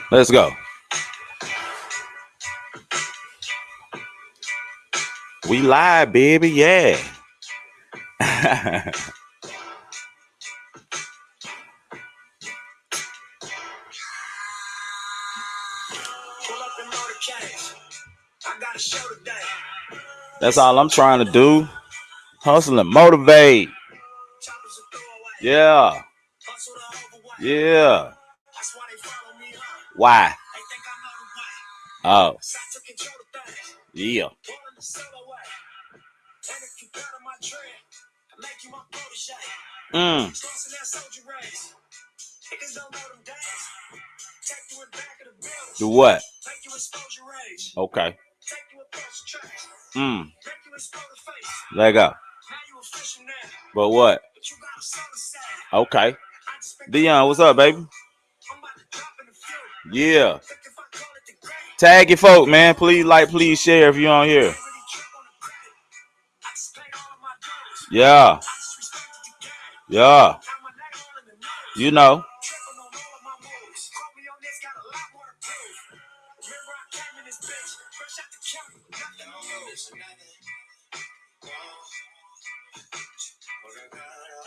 Let's go. We live, baby. Yeah. That's all I'm trying to do. Hustle and motivate. Yeah. Yeah. Why? Oh. Yeah. Do what? Okay. Let go. But what? Okay. Dion, what's up, baby? Yeah. Tag your folk, man. Please like, please share if you're on here. Yeah. Yeah. You know.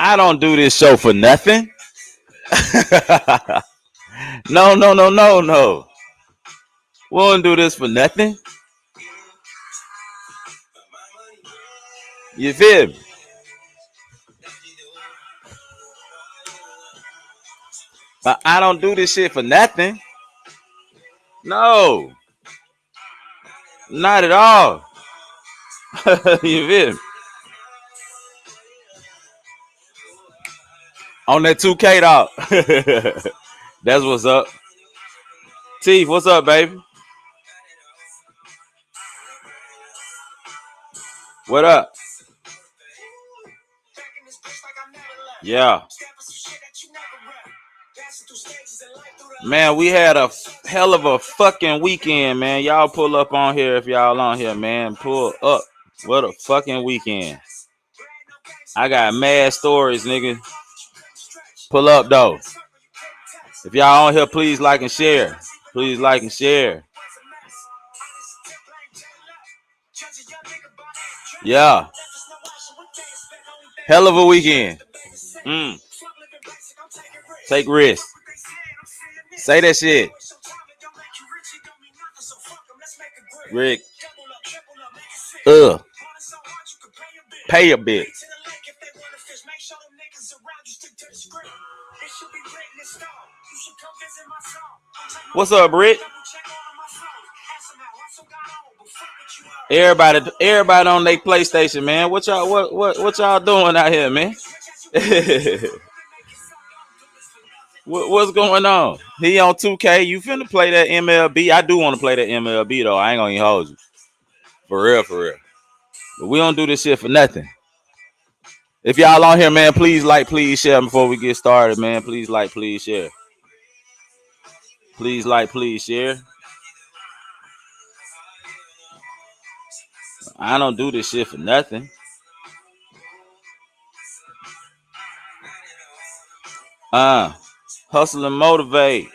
I don't do this show for nothing. No. We don't do this for nothing. You feel me? But I don't do this shit for nothing. No. Not at all. You feel me? On that 2K dog. That's what's up. Teeth, what's up, baby? What up? Yeah. Man, we had a hell of a fucking weekend, man. Y'all pull up on here if y'all on here, man. Pull up. What a fucking weekend. I got mad stories, nigga. Pull up, though. If y'all on here, please like and share. Please like and share. Yeah. Hell of a weekend. Take risks. Say that shit. Rick. Pay a bit. What's up, Britt? Everybody on their PlayStation, man. What y'all doing out here, man? What's going on? He on 2K. You finna play that MLB? I do want to play that MLB though. I ain't gonna even hold you. For real. But we don't do this shit for nothing. If y'all on here, man, please like, please share before we get started, man. Please like, please share. Please like, please share. I don't do this shit for nothing. Hustle and motivate.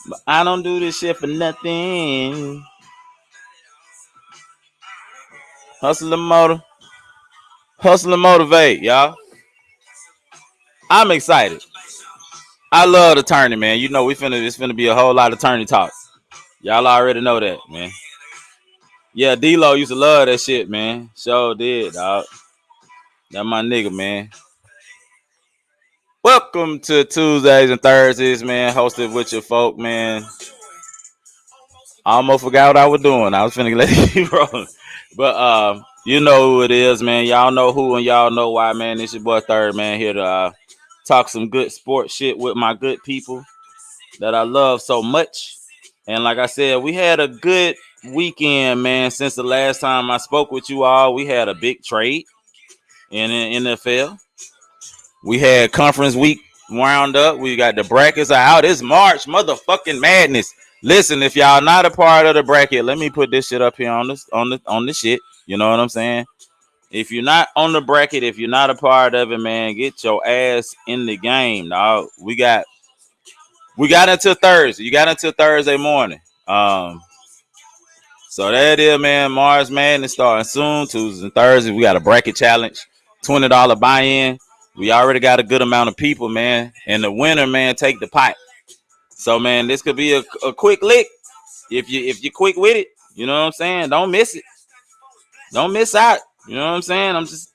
But I don't do this shit for nothing. Hustle and motivate, y'all. I'm excited. I love the tourney, man. You know it's finna be a whole lot of tourney talk. Y'all already know that, man. Yeah, D-Lo used to love that shit, man. Sure did, dog. That my nigga, man. Welcome to Tuesdays and Thursdays, man. Hosted with your folk, man. I almost forgot what I was doing. I was finna let it keep rolling. But you know who it is, man. Y'all know who and y'all know why, man. It's your boy Third, man, here to talk some good sports shit with my good people that I love so much. And like I said, we had a good weekend, man. Since the last time I spoke with you all, we had a big trade in the NFL. We had conference week wound up. We got the brackets out. It's March motherfucking madness. Listen, if y'all not a part of the bracket, let me put this shit up here on the shit. You know what I'm saying? If you're not on the bracket, if you're not a part of it, man, get your ass in the game, dog. We got until Thursday. You got until Thursday morning. So that is, man. Mars Madness starting soon. Tuesdays and Thursdays. We got a bracket challenge, $20 buy-in. We already got a good amount of people, man. And the winner, man, take the pot. So, man, this could be a quick lick if you quick with it. You know what I'm saying? Don't miss it. Don't miss out. You know what I'm saying? I'm just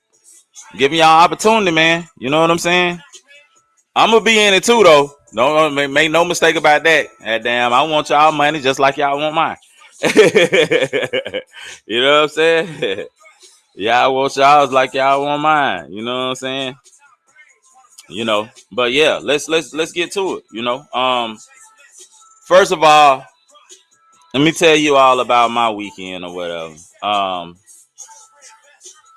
giving y'all opportunity, man. You know what I'm saying? I'm gonna be in it too, though. Don't make no mistake about that. Damn, I want y'all money just like y'all want mine. You know what I'm saying? Y'all want y'all like y'all want mine. You know what I'm saying? You know, but yeah, let's get to it. You know, first of all, let me tell you all about my weekend or whatever.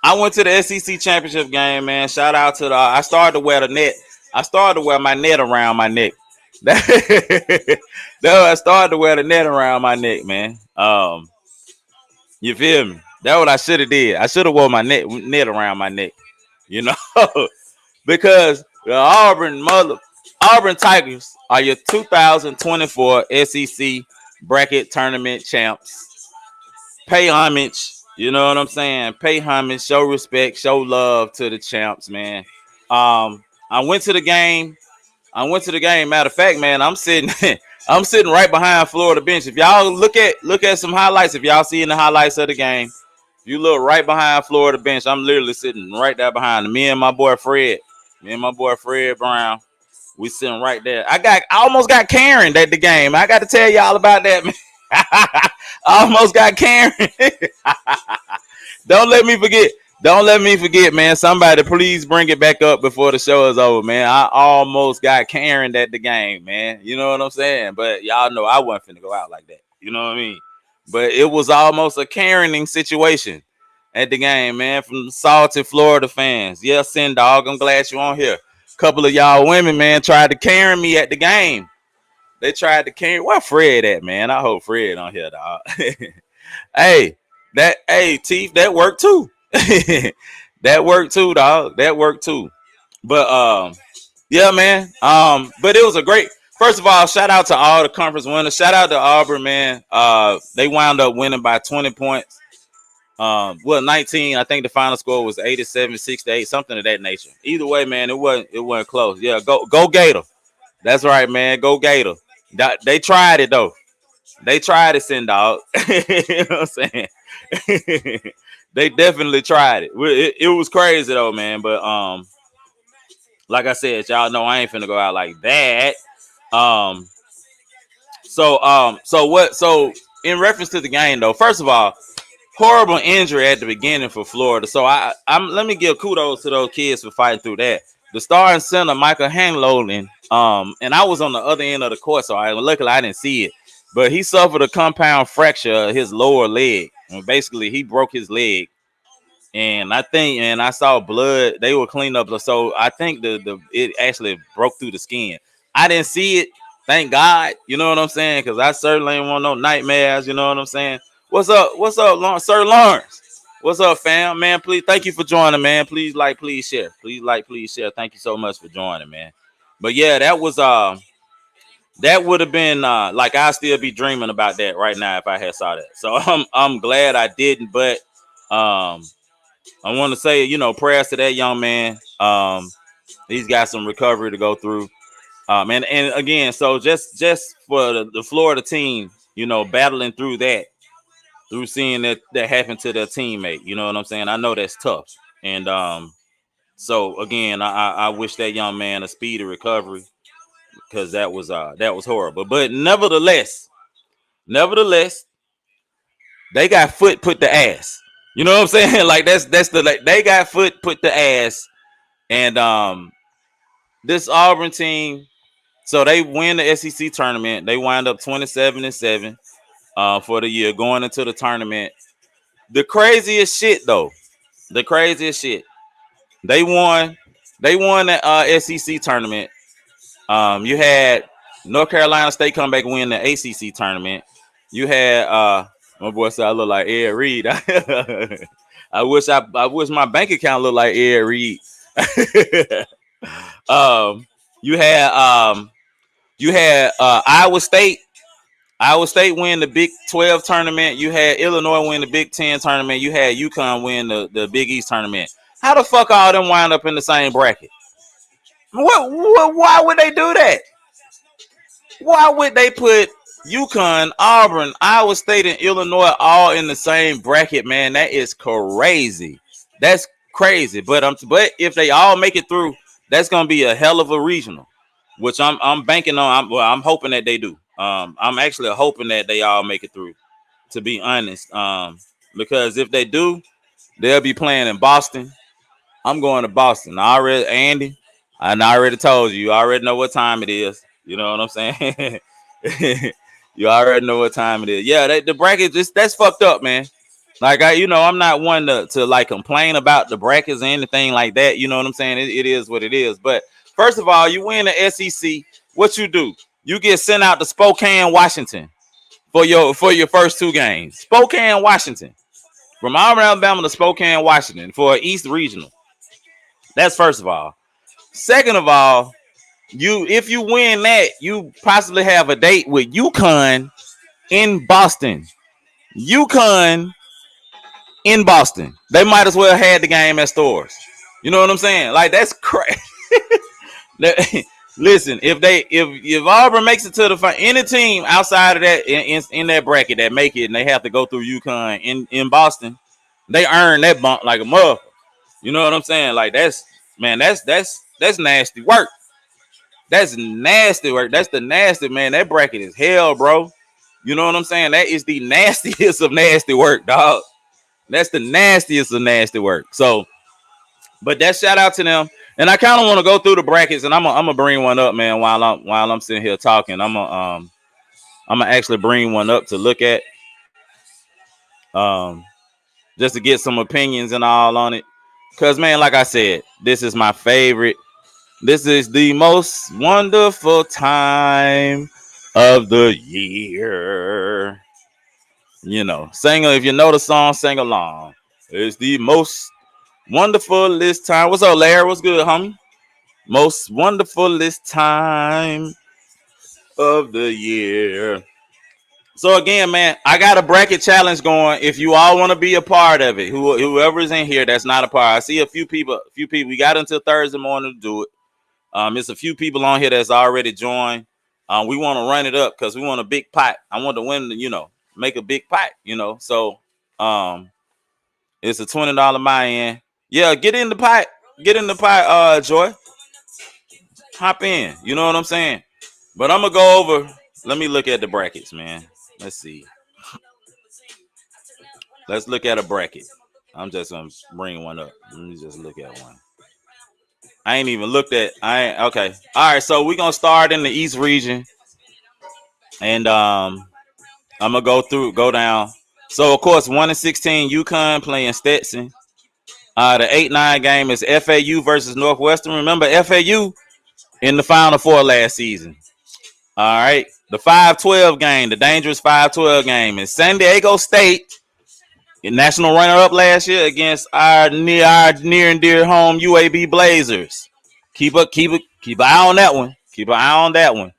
I went to the SEC championship game, man. Shout out to I started to wear the net. I started to wear my net around my neck. No, I started to wear the net around my neck, man. You feel me? That's what I should have did. I should have wore my net around my neck, you know, because the Auburn Tigers are your 2024 SEC bracket tournament champs. Pay homage, you know what I'm saying? Pay homage, show respect, show love to the champs, man. I went to the game. Matter of fact, man, I'm sitting I'm sitting right behind Florida bench. If y'all look at some highlights, if y'all see in the highlights of the game, if you look right behind Florida bench, I'm literally sitting right there behind me and my boy Fred. Brown. We sitting right there. I almost got Karen at the game. I got to tell y'all about that, man. I almost got Karen. Don't let me forget, man. Somebody please bring it back up before the show is over, man. I almost got Karen at the game, man. You know what I'm saying? But y'all know I wasn't finna go out like that. You know what I mean? But it was almost a Karening situation at the game, man, from salty Florida fans. Yeah, Sin Dog, I'm glad you're on here. A couple of y'all women, man, tried to Karen me at the game. They tried to Karen. Where Fred at, man? I hope Fred on here, dog. Hey, Teeth, that worked too. That worked too, dog. That worked too. But yeah, man. But it was a great. First of all, shout out to all the conference winners. Shout out to Auburn, man. They wound up winning by 20 points. 19. I think the final score was 87-68, something of that nature. Either way, man, it wasn't close. Yeah, go Gator. That's right, man. Go Gator. They tried it though. They tried it, Sin Dog. You know what I'm saying? They definitely tried it. It was crazy though, man. But like I said, y'all know I ain't finna go out like that. So in reference to the game though, first of all, horrible injury at the beginning for Florida. So let me give kudos to those kids for fighting through that. The starting center, Michael Hanlolin, and I was on the other end of the court, so luckily I didn't see it. But he suffered a compound fracture of his lower leg. And basically, he broke his leg. And I saw blood. They were cleaning up. So I think it actually broke through the skin. I didn't see it. Thank God. You know what I'm saying? Because I certainly ain't want no nightmares. You know what I'm saying? What's up, Sir Lawrence? What's up, fam? Man, please, thank you for joining, man. Please like, please share. Please like, please share. Thank you so much for joining, man. But yeah, that would have been like I'd still be dreaming about that right now if I had saw that. So I'm glad I didn't, but I want to say, prayers to that young man. He's got some recovery to go through. And again, so just for the Florida team, battling through that, through seeing that happen to their teammate, you know what I'm saying? I know that's tough. And so again, I wish that young man a speedy recovery, because that was horrible. But nevertheless, they got foot put the ass. You know what I'm saying? Like they got foot put the ass. And this Auburn team, so they win the SEC tournament. They wind up 27-7 for the year going into the tournament. The craziest shit though. They won the SEC tournament. You had North Carolina State come back and win the ACC tournament. You had my boy said I look like Ed Reed. I wish my bank account looked like Ed Reed. um, you had Iowa State. Iowa State win the Big 12 tournament. You had Illinois win the Big 10 tournament. You had UConn win the Big East tournament. How the fuck all them wind up in the same bracket? Why would they do that? Why would they put UConn, Auburn, Iowa State, and Illinois all in the same bracket, man? That is crazy. That's crazy. But if they all make it through, that's gonna be a hell of a regional, which I'm banking on. I'm hoping that they do. I'm actually hoping that they all make it through, to be honest. Because if they do, they'll be playing in Boston. I'm going to Boston. Andy, I already told you. You already know what time it is. You know what I'm saying? You already know what time it is. Yeah, the bracket, that's fucked up, man. Like, I'm not one to like complain about the brackets or anything like that. You know what I'm saying? It is what it is. But first of all, you win the SEC. What you do? You get sent out to Spokane, Washington for your first two games. Spokane, Washington. From Auburn, Alabama to Spokane, Washington for East Regional. That's first of all. Second of all, if you win that, you possibly have a date with UConn in Boston. UConn in Boston. They might as well have the game at Stores. You know what I'm saying? Like, that's crazy. Listen, if Auburn makes it to the any team outside of that in that bracket that make it and they have to go through UConn in Boston, they earn that bump like a motherfucker. You know what I'm saying? Like, that's nasty work. That's nasty work. That's the nasty, man. That bracket is hell, bro. You know what I'm saying? That is the nastiest of nasty work, dog. That's the nastiest of nasty work. So, but that shout out to them. And I kind of want to go through the brackets, and I'm gonna bring one up, man. While I'm sitting here talking, I'm gonna actually bring one up to look at, just to get some opinions and all on it. Cause, man, like I said, this is my favorite. This is the most wonderful time of the year. You know, if you know the song, sing along. It's the most wonderfulest time. What's up, Larry? What's good, homie? Most wonderfulest time of the year. So again, man, I got a bracket challenge going. If you all want to be a part of it, whoever's in here that's not a part, I see a few people. We got until Thursday morning to do it. It's a few people on here that's already joined. We want to run it up because we want a big pot. I want to win, make a big pot, So it's a $20 buy-in. Yeah, get in the pot. Get in the pot, Joy. Hop in. You know what I'm saying? But I'm going to go over. Let me look at the brackets, man. Let's see. Let's look at a bracket. I'm just going to bring one up. Let me just look at one. I ain't even looked at. Okay. All right. So we're gonna start in the East region, and I'm gonna go down. So of course, 1-16 UConn playing Stetson. The 8-9 game is FAU versus Northwestern. Remember FAU in the Final Four last season. All right. The 5-12 game, the dangerous 5-12 game, is San Diego State, national runner-up last year, against our near and dear home UAB Blazers. Keep an eye on that one. Keep an eye on that one.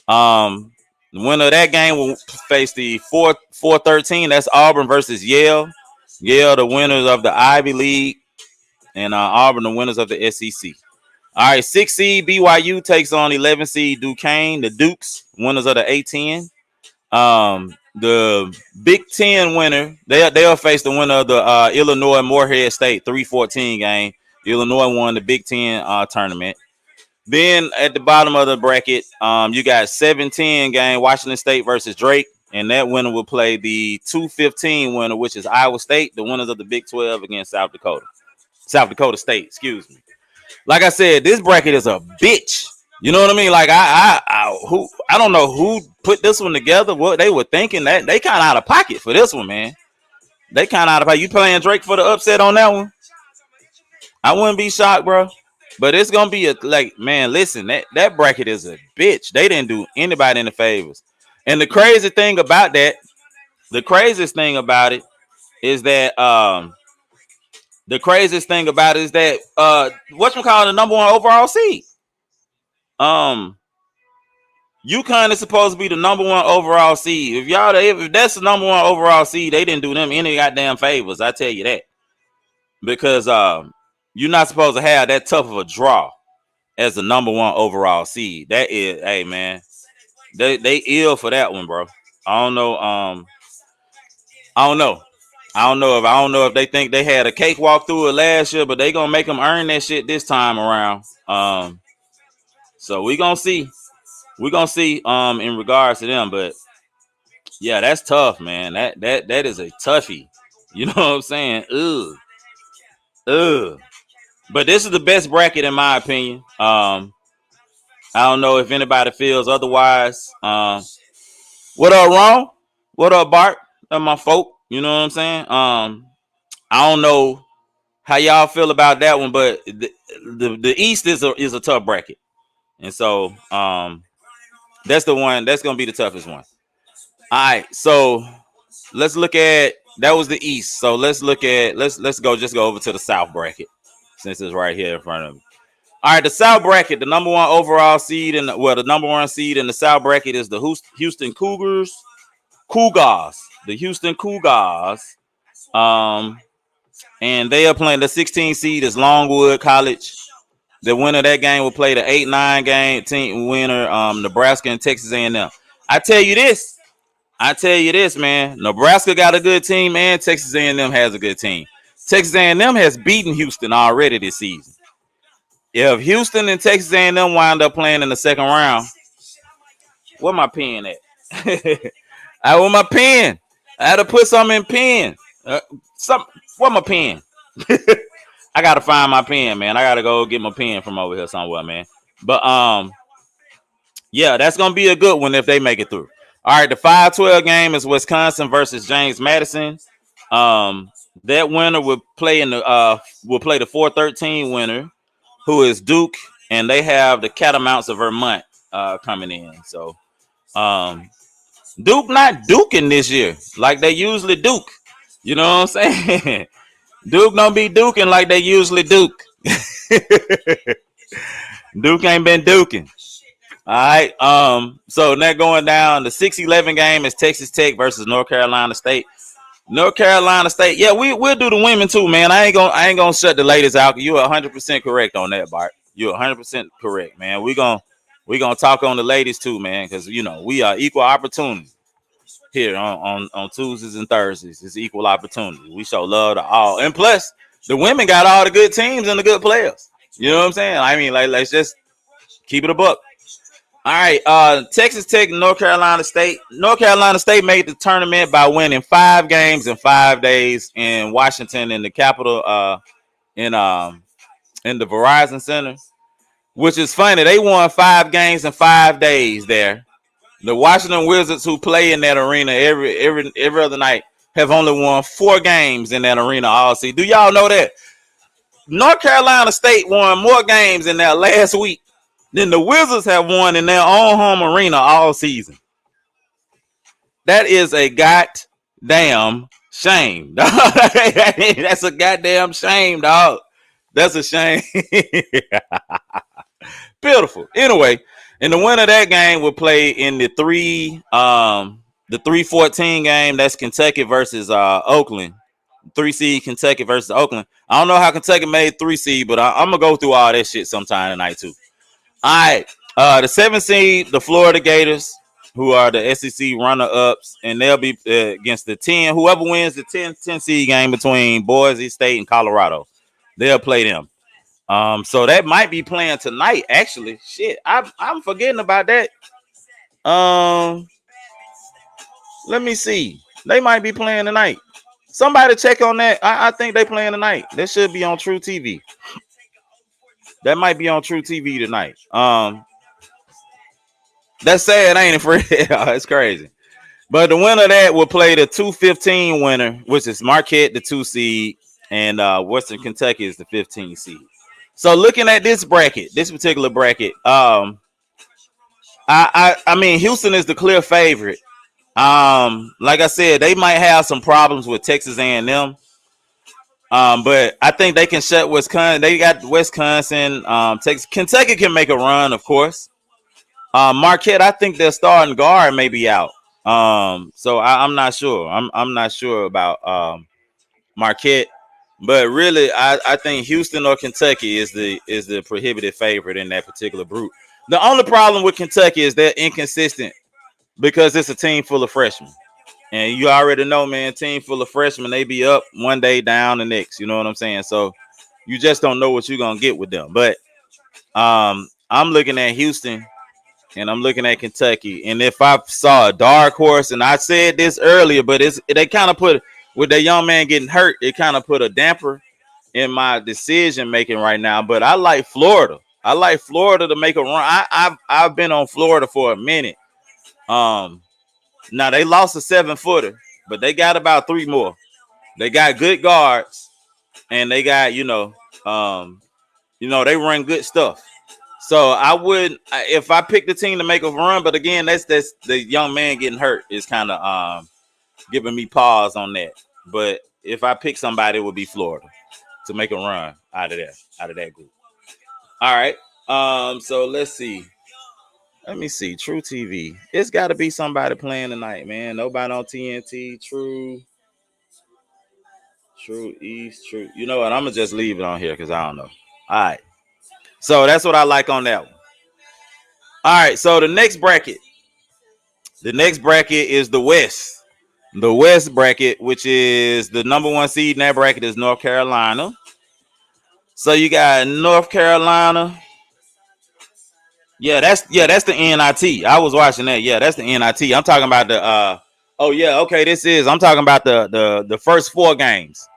The winner of that game will face the 4-13. That's Auburn versus Yale. Yale, the winners of the Ivy League, and Auburn, the winners of the SEC. All right, 6 seed BYU takes on 11 seed Duquesne. The Dukes, winners of the A-10. The Big Ten winner, they'll face the winner of the Illinois Morehead State 3-14 game. Illinois won the Big Ten tournament. Then at the bottom of the bracket, you got 7-10 game Washington State versus Drake, and that winner will play the 2-15 winner, which is Iowa State, the winners of the Big 12 against South Dakota State. Excuse me. Like I said, this bracket is a bitch. You know what I mean? Like I don't know who put this one together. What they were thinking, that they kind of out of pocket for this one, man. They kind of out of pocket. You playing Drake for the upset on that one? I wouldn't be shocked, bro. But it's gonna be a like, man, listen, that bracket is a bitch. They didn't do anybody any favors. And the crazy thing about that, the craziest thing about it is that the craziest thing about it is that whatchamacallit, the number one overall seed. UConn is supposed to be the number one overall seed. If that's the number one overall seed, they didn't do them any goddamn favors. I tell you that. Because you're not supposed to have that tough of a draw as the number one overall seed. That is, hey man, they ill for that one, bro. I don't know. I don't know. I don't know if they think they had a cakewalk through it last year, but they gonna make them earn that shit this time around. So we gonna see. We're gonna see in regards to them, but yeah, that's tough, man. That is a toughie. You know what I'm saying? Ugh. But this is the best bracket in my opinion. I don't know if anybody feels otherwise. What up, Ron? What up, Bart? That's my folk. You know what I'm saying? I don't know how y'all feel about that one, but the East is a tough bracket, and so that's the one that's gonna be the toughest one. All right, so let's look at that was the East. So let's go over to the South bracket since it's right here in front of me. All right, the South bracket, the number one overall seed and the number one seed in the South bracket is the Houston Cougars, the Houston Cougars. And they are playing the 16 seed is Longwood College. The winner of that game will play the 8-9 game team winner, Nebraska and Texas A&M. I tell you this, man. Nebraska got a good team, and Texas A&M has a good team. Texas A&M has beaten Houston already this season. If Houston and Texas A&M wind up playing in the second round, where my pen at? I want my pen. I had to put something in pen. Where my pen? I gotta find my pen, man. I gotta go get my pen from over here somewhere, man. But yeah, that's gonna be a good one if they make it through. All right, the 5-12 game is Wisconsin versus James Madison. That winner will play the 4-13 winner, who is Duke, and they have the Catamounts of Vermont coming in. So Duke not duking this year like they usually duke. You know what I'm saying? Duke don't be duking like they usually duke. Duke ain't been duking. All right. So that going down, the 6-11 game is Texas Tech versus North Carolina State. North Carolina State. Yeah, we'll do the women too, man. I ain't gonna shut the ladies out. You're 100% correct on that, Bart. You're 100% correct, man. We gonna talk on the ladies too, man, because you know we are equal opportunity here on Tuesdays and Thursdays. It's equal opportunity. We show love to all, and plus the women got all the good teams and the good players. You know what I'm saying? I mean, like, let's just keep it a buck. All right, Texas Tech and North Carolina State. North Carolina State made the tournament by winning 5 games in 5 days in Washington, in the capital, in the Verizon Center, which is funny. They won 5 games in 5 days there. The Washington Wizards, who play in that arena every other night, have only won 4 games in that arena all season. Do y'all know that? North Carolina State won more games in that last week than the Wizards have won in their own home arena all season. That is a goddamn shame. That's a goddamn shame, dog. That's a shame. Beautiful. Anyway, and the winner of that game will play in the 3-14 game. That's Kentucky versus Oakland. 3 seed Kentucky versus Oakland. I don't know how Kentucky made 3 seed, but I'm gonna go through all that shit sometime tonight too. All right, the 7 seed, the Florida Gators, who are the SEC runner-ups, and they'll be against the 10. Whoever wins the 10 seed game between Boise State and Colorado, they'll play them. So that might be playing tonight. Actually, shit, I'm forgetting about that. Let me see. They might be playing tonight. Somebody check on that. I think they playing tonight. That should be on True TV. That might be on True TV tonight. That's sad, ain't it, Fred? It's crazy. But the winner of that will play the 2-15 winner, which is Marquette, the 2 seed, and Western Kentucky is the 15 seed. So looking at this bracket, this particular bracket, I mean Houston is the clear favorite. Like I said, they might have some problems with Texas A&M. But I think they can shut Wisconsin. They got Wisconsin. Texas, Kentucky can make a run, of course. Marquette, I think their starting guard may be out. So I'm not sure. I'm not sure about Marquette, but really, I think Houston or Kentucky is the prohibitive favorite in that particular group. The only problem with Kentucky is they're inconsistent because it's a team full of freshmen. And you already know, man, team full of freshmen, they be up one day, down the next. You know what I'm saying? So you just don't know what you're going to get with them. But I'm looking at Houston and I'm looking at Kentucky. And if I saw a dark horse, and I said this earlier, but they kind of put, with that young man getting hurt, it kind of put a damper in my decision making right now. But I like Florida. I like Florida to make a run. I've been on Florida for a minute. Now they lost a 7-footer, but they got about 3 more. They got good guards, and they got they run good stuff. So I would, if I pick the team to make a run, but again, that's the young man getting hurt is kind of giving me pause on that. But if I pick somebody, it would be Florida to make a run out of that group. All right. So let's see. Let me see. True TV. It's got to be somebody playing tonight, man. Nobody on TNT. True East. True. You know what? I'm going to just leave it on here because I don't know. All right. So that's what I like on that one. All right. So the next bracket. The next bracket is the West. The West bracket, which is the number 1 seed in that bracket, is North Carolina. So you got North Carolina. Yeah, that's the NIT. I was watching that. Yeah, that's the NIT. I'm talking about the I'm talking about the first 4 games.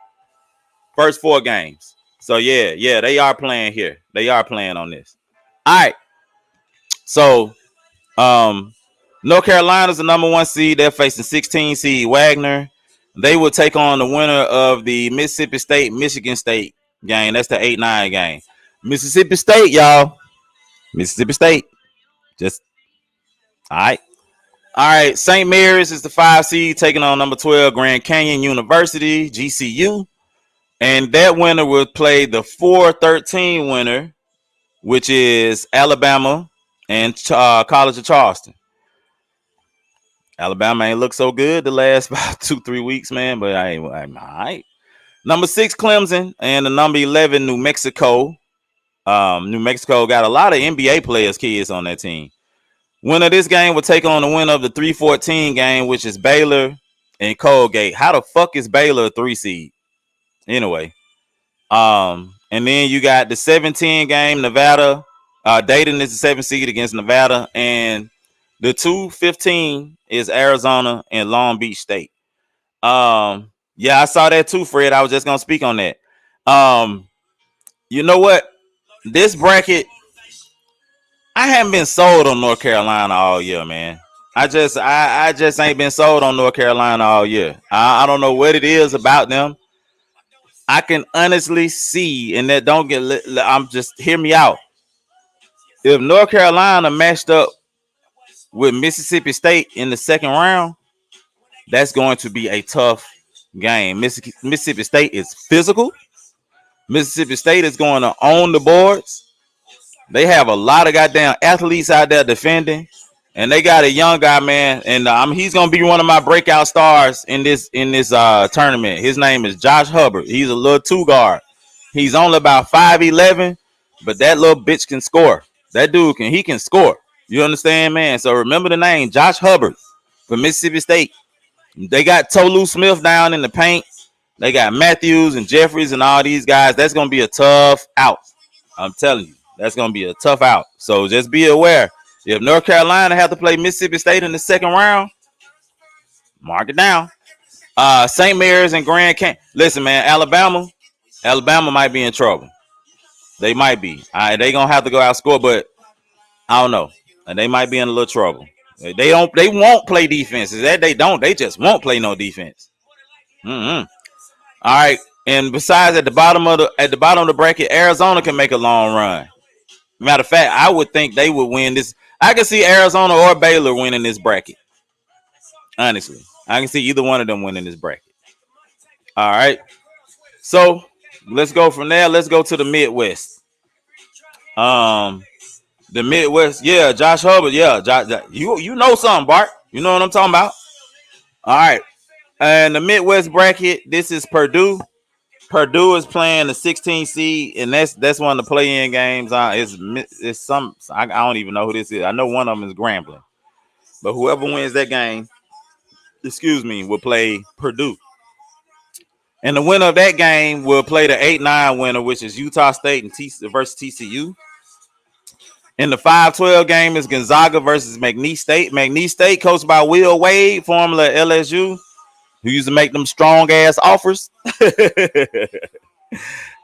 First 4 games. So yeah, they are playing here. They are playing on this. All right. So North Carolina's the number 1 seed. They're facing 16 seed Wagner. They will take on the winner of the Mississippi State, Michigan State game. That's the 8-9 game. Mississippi State, y'all. Mississippi State. Just all right. All right. St. Mary's is the 5 seed taking on number 12 Grand Canyon University, GCU. And that winner will play the 4-13 winner, which is Alabama and College of Charleston. Alabama ain't looked so good the last about 2-3 weeks, man, but I'm all right. Number 6 Clemson and the number 11 New Mexico. New Mexico got a lot of NBA players, kids on that team. Winner of this game will take on the winner of the 3-14 game, which is Baylor and Colgate. How the fuck is Baylor a 3 seed? Anyway, and then you got the 7-10 game, Nevada. Dayton is the 7 seed against Nevada, and the 2-15 is Arizona and Long Beach State. Yeah, I saw that too, Fred. I was just gonna speak on that. You know what? This bracket, I haven't been sold on North Carolina all year, man. I just ain't been sold on North Carolina all year. I don't know what it is about them. I can honestly see, and that don't get. I'm just hear me out. If North Carolina matched up with Mississippi State in the second round, that's going to be a tough game. Mississippi State is physical. Mississippi State is going to own the boards. They have a lot of goddamn athletes out there defending, and they got a young guy, man, and he's gonna be one of my breakout stars in this tournament. His name is Josh Hubbard. He's a little 2 guard. He's only about 5'11", but that little bitch can score. That dude can score. You understand, man? So remember the name, Josh Hubbard from Mississippi State. They got Tolu Smith down in the paint. They got Matthews and Jeffries and all these guys. That's gonna be a tough out. I'm telling you. That's going to be a tough out. So just be aware. If North Carolina have to play Mississippi State in the second round, mark it down. St. Mary's and Grand Canyon. Listen, man, Alabama might be in trouble. They might be. They going to have to go outscore, but I don't know. And they might be in a little trouble. They won't play defense. Is that they don't. They just won't play no defense. All right. And besides, at the bottom of the bracket, Arizona can make a long run. Matter of fact, I would think they would win this. I can see Arizona or Baylor winning this bracket. Honestly, I can see either one of them winning this bracket. All right. So let's go from there. Let's go to the Midwest. The Midwest, yeah, Josh Hubbard, yeah, you know something, Bart. You know what I'm talking about. All right. And the Midwest bracket, this is Purdue. Purdue is playing the 16 seed, and that's one of the play-in games. It's some I don't even know who this is. I know one of them is Grambling, but whoever wins that game, will play Purdue. And the winner of that game will play the 8-9 winner, which is Utah State and versus TCU. In the 5-12 game is Gonzaga versus McNeese State. McNeese State, coached by Will Wade, formerly LSU, who used to make them strong-ass offers. All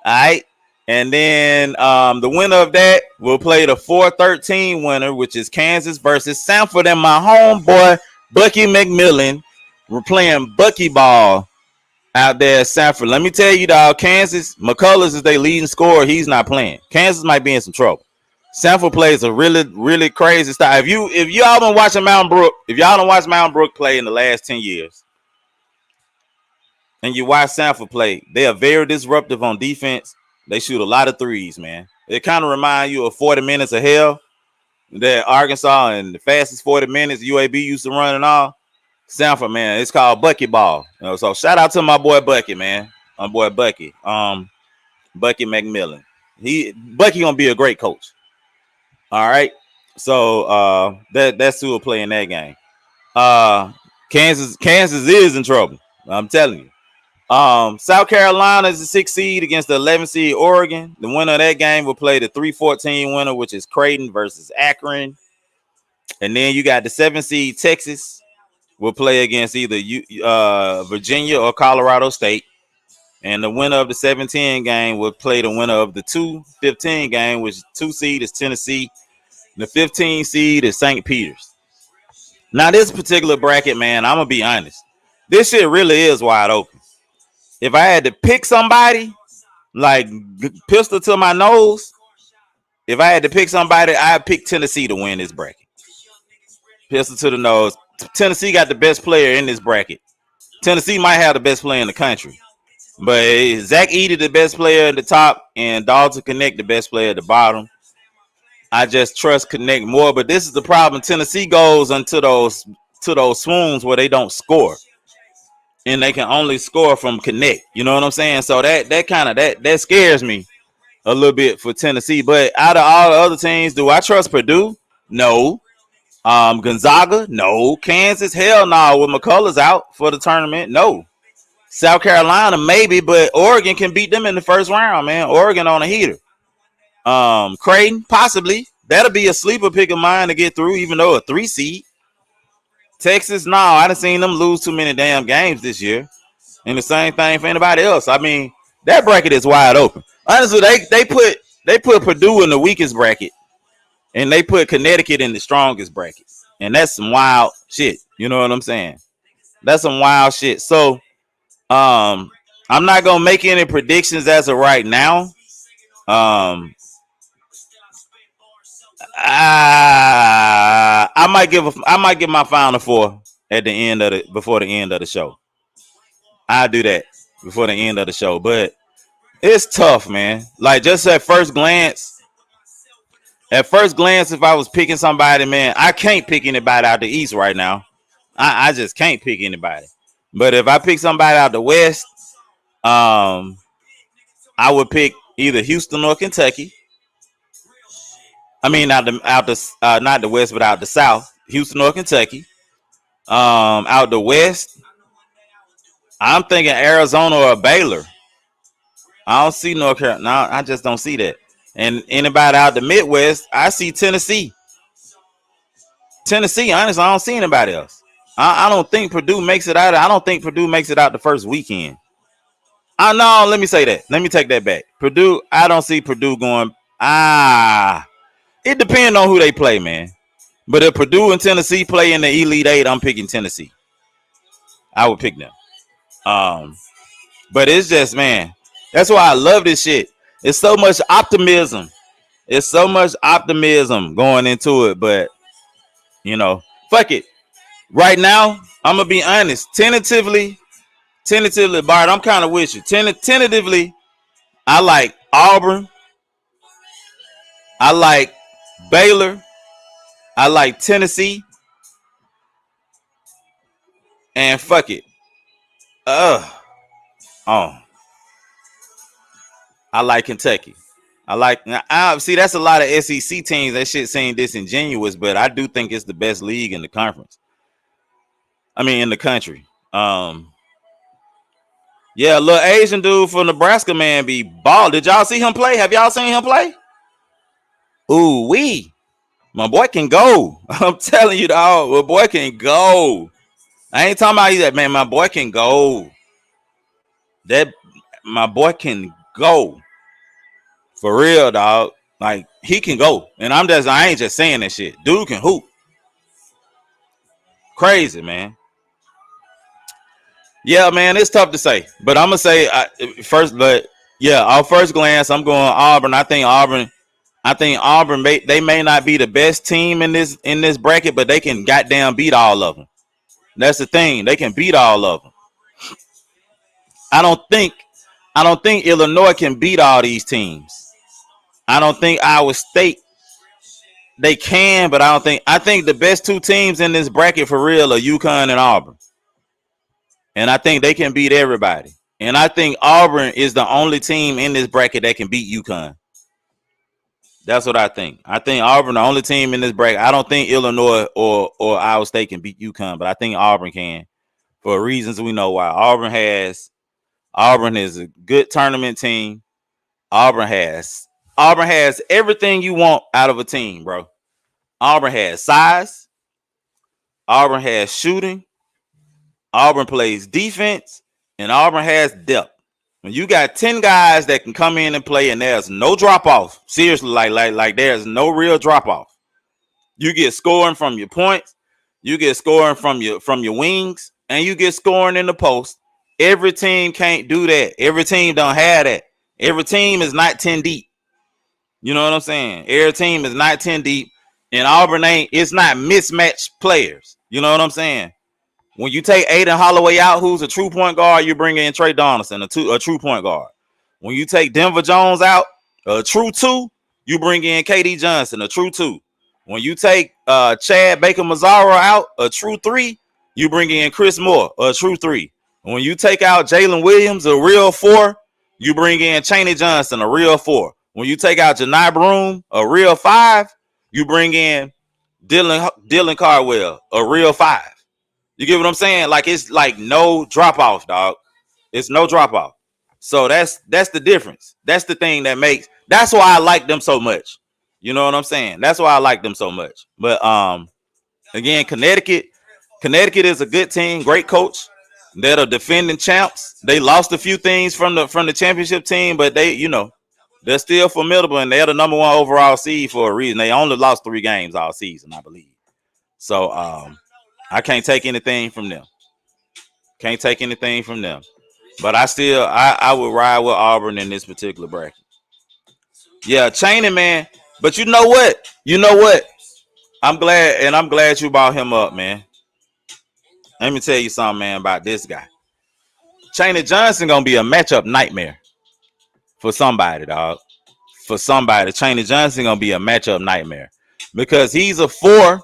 right. And then the winner of that will play the 4-13 winner, which is Kansas versus Sanford. And my homeboy, Bucky McMillan, we're playing Bucky ball out there at Sanford. Let me tell you, dog, Kansas, McCullers is their leading scorer. He's not playing. Kansas might be in some trouble. Sanford plays a really, really crazy style. If y'all been watching Mountain Brook, if y'all don't watch Mountain Brook play in the last 10 years, and you watch Sanford play, they are very disruptive on defense. They shoot a lot of threes, man. It kind of reminds you of 40 minutes of hell that Arkansas and the fastest 40 minutes UAB used to run and all. Sanford, man, it's called Bucky ball. So shout out to my boy Bucky, man. My boy Bucky. Bucky McMillan. Bucky gonna be a great coach. All right. So that's who will play in that game. Kansas is in trouble. I'm telling you. South Carolina is the 6th seed against the 11th seed Oregon. The winner of that game will play the 3-14 winner, which is Creighton versus Akron. And then you got the 7th seed Texas will play against either Virginia or Colorado State. And the winner of the 7-10 game will play the winner of the 2-15 game, which 2 seed is Tennessee. The 15 seed is St. Peter's. Now, this particular bracket, man, I'm going to be honest. This shit really is wide open. If I had to pick somebody, like pistol to my nose, if I had to pick somebody, I'd pick Tennessee to win this bracket. Pistol to the nose. Tennessee got the best player in this bracket. Tennessee might have the best player in the country. But Zach Edey, the best player at the top, and Dalton Connect, the best player at the bottom. I just trust Connect more. But this is the problem. Tennessee goes into those swoons where they don't score. And they can only score from Connect. You know what I'm saying? So that scares me a little bit for Tennessee. But out of all the other teams, do I trust Purdue? No. Gonzaga? No. Kansas? Hell no. With McCullers out for the tournament? No. South Carolina? Maybe, but Oregon can beat them in the first round, man. Oregon on a heater. Creighton? Possibly. That'll be a sleeper pick of mine to get through, even though a 3 seed. Texas? No. I done seen them lose too many damn games this year. And the same thing for anybody else. I mean, that bracket is wide open. Honestly, they put Purdue in the weakest bracket. And they put Connecticut in the strongest bracket. And that's some wild shit. You know what I'm saying? That's some wild shit. So, I'm not going to make any predictions as of right now. I might give my final 4 at the end of before the end of the show. I'll do that before the end of the show. But it's tough, man. Like, just at first glance, if I was picking somebody, man, I can't pick anybody out the East right now. I just can't pick anybody. But if I pick somebody out the West, I would pick either Houston or Kentucky. I mean, not the West, but out the South. Houston or Kentucky. Out the West, I'm thinking Arizona or Baylor. I don't see North Carolina. No, I just don't see that. And anybody out the Midwest, I see Tennessee. Honestly, I don't see anybody else. I don't think Purdue makes it out. I don't think Purdue makes it out the first weekend. No, let me say that. Let me take that back. Purdue, I don't see Purdue going. It depends on who they play, man. But if Purdue and Tennessee play in the Elite Eight, I'm picking Tennessee. I would pick them. But it's just, man, That's why I love this shit. It's so much optimism. It's so much optimism going into it, but you know, fuck it. Right now, I'm gonna be honest. Tentatively, Bart, I'm kind of with you. Tentatively, I like Auburn. I like Baylor. I like Tennessee. And fuck it. Oh, I like Kentucky. I see that's a lot of SEC teams. That shit seem disingenuous, but I do think it's the best league in the conference. I mean, in the country. Yeah, little Asian dude from Nebraska, man, be ball. Did y'all see him play? Have y'all seen him play? Ooh wee, my boy can go. I'm telling you, dog, my boy can go. I ain't talking about that, man. My boy can go. My boy can go. For real, dog. Like, he can go. And I ain't just saying that shit. Dude can hoop. Crazy, man. Yeah, man, it's tough to say. But I'm going to say first, but yeah, off first glance, I'm going Auburn. I think Auburn they may not be the best team in this bracket, but they can goddamn beat all of them. That's the thing. They can beat all of them. I don't think Illinois can beat all these teams. I don't think Iowa State they can, but I think the best two teams in this bracket for real are UConn and Auburn. And I think they can beat everybody. And I think Auburn is the only team in this bracket that can beat UConn. That's what I think. I think Auburn the only team in this bracket. I don't think Illinois or Iowa State can beat UConn, but I think Auburn can for reasons we know why. Auburn is a good tournament team. Auburn has everything you want out of a team, bro. Auburn has size. Auburn has shooting. Auburn plays defense. And Auburn has depth. When you got 10 guys that can come in and play and there's no drop-off. Seriously, like there's no real drop-off. You get scoring from your points. You get scoring from your wings. And you get scoring in the post. Every team can't do that. Every team don't have that. Every team is not 10 deep. You know what I'm saying? Every team is not 10 deep. And Auburn it's not mismatched players. You know what I'm saying? When you take Aiden Holloway out, who's a true point guard, you bring in Trey Donaldson, a true point guard. When you take Denver Jones out, a true two, you bring in KD Johnson, a true two. When you take Chad Baker-Mazara out, a true three, you bring in Chris Moore, a true three. When you take out Jalen Williams, a real four, you bring in Chaney Johnson, a real four. When you take out Janai Broom, a real five, you bring in Dylan Cardwell, a real five. You get what I'm saying? Like, it's like no drop off, dog. It's no drop off. So that's the difference. That's the thing that's why I like them so much. You know what I'm saying? That's why I like them so much. But again, Connecticut is a good team, great coach. They're the defending champs. They lost a few things from the championship team, but they're still formidable, and they're the number one overall seed for a reason. They only lost 3 games all season, I believe. So I can't take anything from them. But I would ride with Auburn in this particular bracket. Yeah, Chaney, man. But you know what? I'm glad you brought him up, man. Let me tell you something, man, about this guy. Chaney Johnson gonna be a matchup nightmare for somebody, dog. For somebody, Chaney Johnson gonna be a matchup nightmare because he's a 4.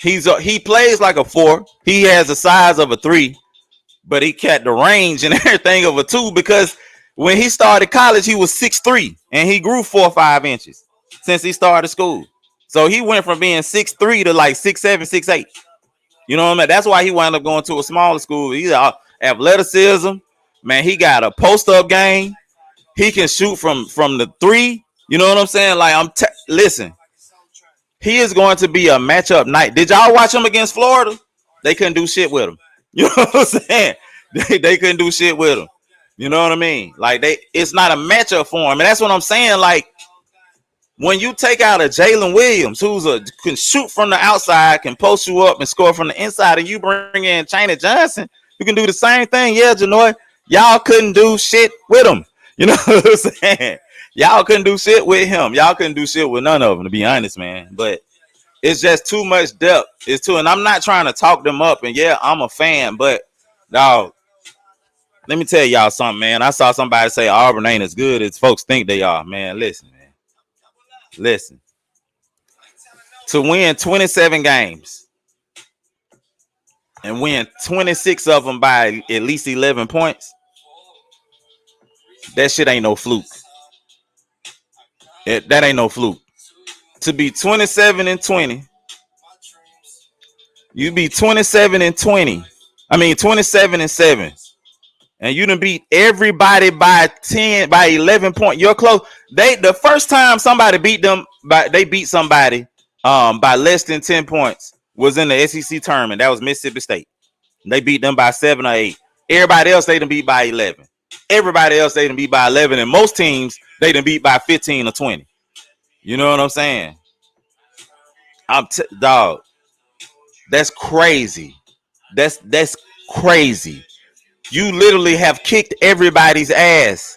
He plays like a 4. He has the size of a 3, but he got the range and everything of a 2 because when he started college, he was 6'3", and he grew 4 or 5 inches since he started school. So he went from being 6'3" to like 6'7", 6'8". You know what I mean? That's why he wound up going to a smaller school. He's athleticism, man. He got a post-up game. He can shoot from the 3. You know what I'm saying? Like, listen. He is going to be a matchup night. Did y'all watch him against Florida? They couldn't do shit with him. You know what I'm saying? They couldn't do shit with him. You know what I mean? Like, it's not a matchup for him. And that's what I'm saying. Like, when you take out a Jalen Williams, can shoot from the outside, can post you up and score from the inside, and you bring in Chaney Johnson, you can do the same thing. Yeah, Janoy, y'all couldn't do shit with him. You know what I'm saying? Y'all couldn't do shit with him. Y'all couldn't do shit with none of them, to be honest, man. But it's just too much depth. It's too, and I'm not trying to talk them up. And yeah, I'm a fan, but dog, let me tell y'all something, man. I saw somebody say Auburn ain't as good as folks think they are. Man, listen, man. Listen. To win 27 games and win 26 of them by at least 11 points, that shit ain't no fluke. That ain't no fluke. To be 27-20, you be 27-20. I mean 27-7. And you done beat everybody by 11 points. You're close. The first time somebody beat them, they beat somebody by less than 10 points was in the SEC tournament. That was Mississippi State. They beat them by 7 or 8. Everybody else they done beat by 11. Everybody else they done beat by 11. And most teams they done beat by 15 or 20. You know what I'm saying? Dog. That's crazy. That's crazy. You literally have kicked everybody's ass.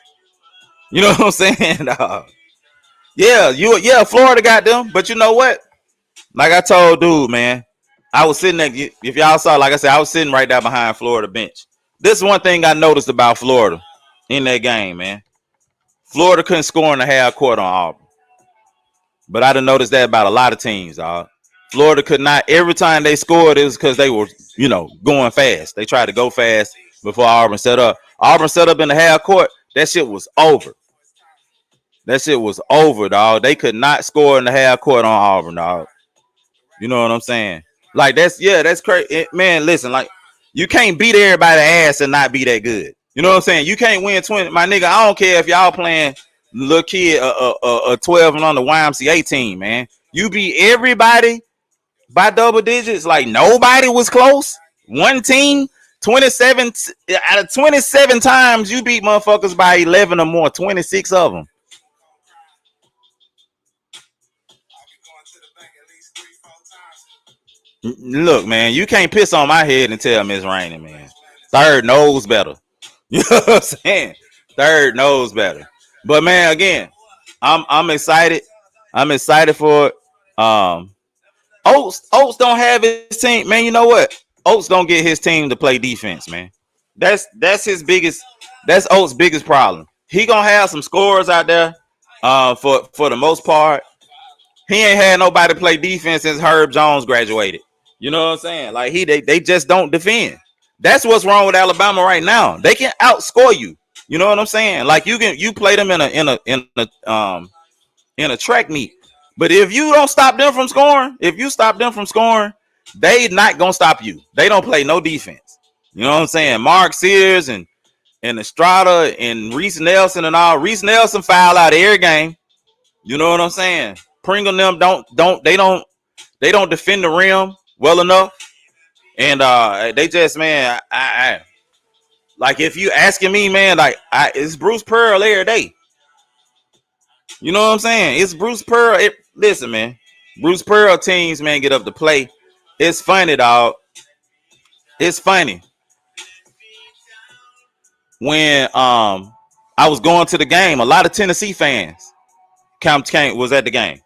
You know what I'm saying? Dog. Yeah, Florida got them. But you know what? Like I told dude, man, I was sitting there. If y'all saw, like I said, I was sitting right there behind Florida bench. This is one thing I noticed about Florida in that game, man. Florida couldn't score in the half court on Auburn. But I done noticed that about a lot of teams, dog. Florida could not. Every time they scored, it was because they were, going fast. They tried to go fast before Auburn set up. Auburn set up in the half court. That shit was over. That shit was over, dog. They could not score in the half court on Auburn, dog. You know what I'm saying? Like, that's crazy. Man, listen, like, you can't beat everybody's ass and not be that good. You know what I'm saying? You can't win 20. My nigga, I don't care if y'all playing little kid, a 12 and on the YMCA team, man. You beat everybody by double digits. Like, nobody was close. One team, 27 out of 27 times, you beat motherfuckers by 11 or more, 26 of them. Look, man, you can't piss on my head and tell me it's raining, man. Third knows better. You know what I'm saying? Third knows better. But man, again, I'm excited. I'm excited for it. Oates don't have his team, man. You know what? Oates don't get his team to play defense, man. That's Oates' biggest problem. He gonna have some scorers out there, for the most part. He ain't had nobody play defense since Herb Jones graduated. You know what I'm saying? Like they just don't defend. That's what's wrong with Alabama right now. They can outscore you. You know what I'm saying? Like you play them in a track meet. But if you don't stop them from scoring, they not gonna stop you. They don't play no defense. You know what I'm saying? Mark Sears and Estrada and Reese Nelson and all. Reese Nelson foul out every game. You know what I'm saying? Pringle them don't defend the rim well enough. And they just, man, I like, if you asking me, man, like, it's Bruce Pearl every day. You know what I'm saying? It's Bruce Pearl. Listen, man, Bruce Pearl teams, man, get up to play. It's funny, dog. It's funny. When I was going to the game, a lot of Tennessee fans was at the game.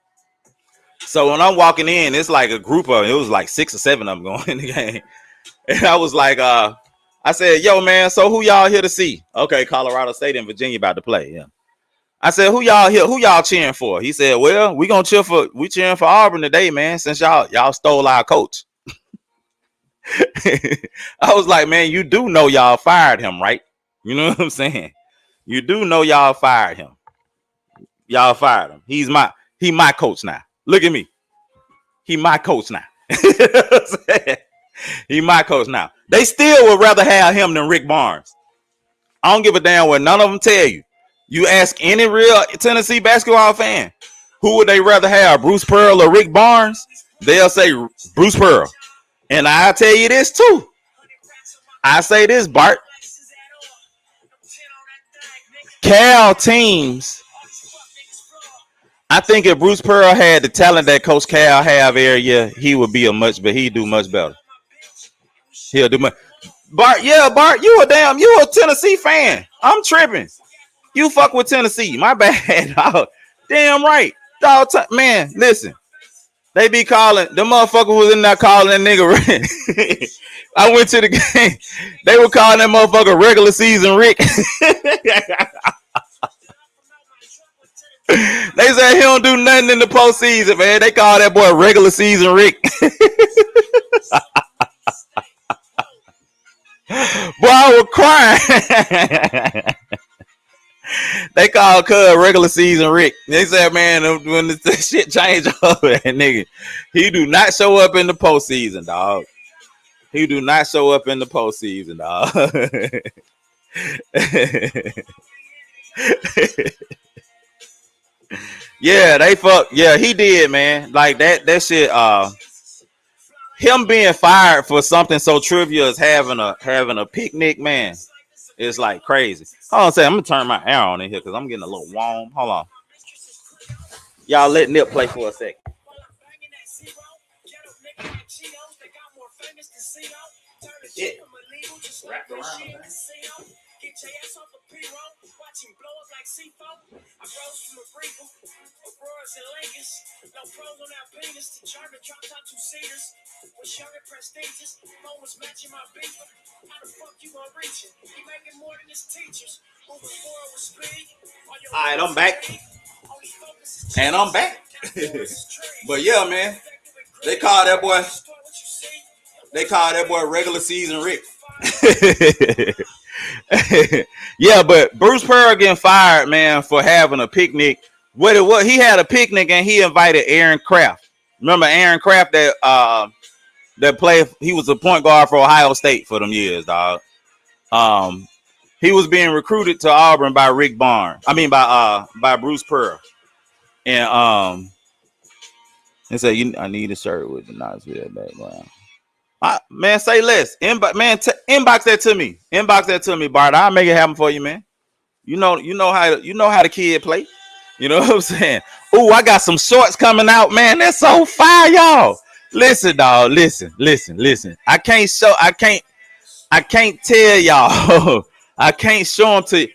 So when I'm walking in, it's like a group of, it was like 6 or 7 of them going in the game. And I was like, I said, yo, man, so who y'all here to see? Okay, Colorado State and Virginia about to play. Yeah. I said, who y'all here? Who y'all cheering for? He said, well, we cheering for Auburn today, man, since y'all stole our coach. I was like, man, you do know y'all fired him, right? You know what I'm saying? You do know y'all fired him. Y'all fired him. He my coach now. Look at me. He my coach now. He my coach now. They still would rather have him than Rick Barnes. I don't give a damn what none of them tell you. You ask any real Tennessee basketball fan, who would they rather have, Bruce Pearl or Rick Barnes? They'll say Bruce Pearl. And I'll tell you this too. I say this, Bart. Cal teams, I think if Bruce Pearl had the talent that Coach Cal have every year, he would be he'd do much better. He'll do much. Bart, you a Tennessee fan. I'm tripping. You fuck with Tennessee. My bad, dog. Damn right. Dog, man, listen. They be calling, the motherfucker was in there calling that nigga. I went to the game. They were calling that motherfucker regular season Rick. They said he don't do nothing in the postseason, man. They call that boy regular season Rick. Boy, I was crying. They called Cuz regular season Rick. They said, man, when the shit change over, that nigga, he do not show up in the postseason, dog. He do not show up in the postseason, dog. Yeah, they fuck. Yeah, he did, man. Like that shit. Him being fired for something so trivial as having a picnic, man, it's like crazy. Hold on a second, I'm gonna turn my air on in here because I'm getting a little warm. Hold on. Y'all let Nip play for a second. Yeah. Wrapped around, man. Get your ass off a P-roll, watching blowers like C4. I rose from a Regal, Auroras and Lakers. No pros on our penis, the German dropped out 2 seaters. Was young and prestigious, phone was matching my beeper. How the fuck you gonna reach it? He making more than his teachers. Moving forward with speed. Alright, I'm back. And I'm back. But yeah, man. They call that boy regular season Rick. Yeah, but Bruce Pearl getting fired, man, for having a picnic. What it was, he had a picnic and he invited Aaron Kraft. Remember Aaron Kraft that played? He was a point guard for Ohio State for them years, dog. He was being recruited to Auburn by Rick Barnes. I mean by Bruce Pearl, and they said, I need a shirt with the Knoxville background. Man, say less. Inbox that to me. Inbox that to me, Bart. I'll make it happen for you, man. You know how the kid play. You know what I'm saying? Ooh, I got some shorts coming out, man. That's so fire, y'all. Listen, dog. Listen. I can't tell y'all. I can't show them to you.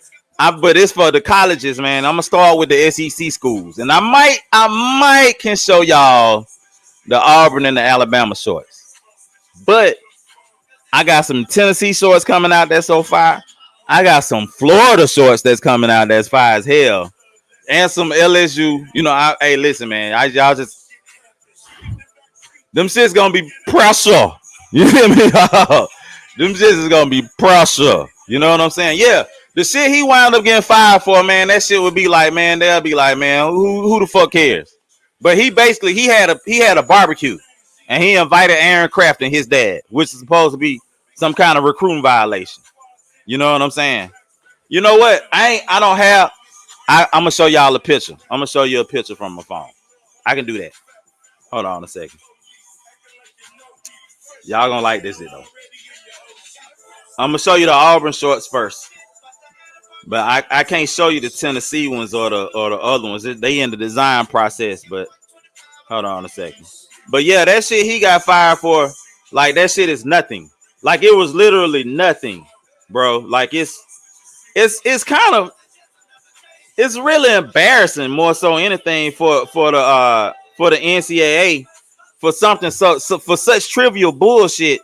But it's for the colleges, man. I'm gonna start with the SEC schools, and I might can show y'all the Auburn and the Alabama shorts. But I got some Tennessee shorts coming out that's so fire. I got some Florida shorts that's coming out that's fire as hell. And some LSU. You know, hey, listen, man. Y'all just them shit's gonna be pressure. You hear me? Them shits is gonna be pressure. You know what I'm saying? Yeah. The shit he wound up getting fired for, man, that shit would be like, man, they'll be like, man, who the fuck cares? But he had a barbecue. And he invited Aaron Kraft and his dad, which is supposed to be some kind of recruiting violation. You know what I'm saying? You know what? I'm gonna show y'all a picture. I'm gonna show you a picture from my phone. I can do that. Hold on a second. Y'all gonna like this though. I'm gonna show you the Auburn shorts first. But I can't show you the Tennessee ones or the other ones. They in the design process, but hold on a second. But yeah, that shit he got fired for, like that shit is nothing. Like it was literally nothing, bro. Like it's kind of, it's really embarrassing more so anything for the NCAA for something for such trivial bullshit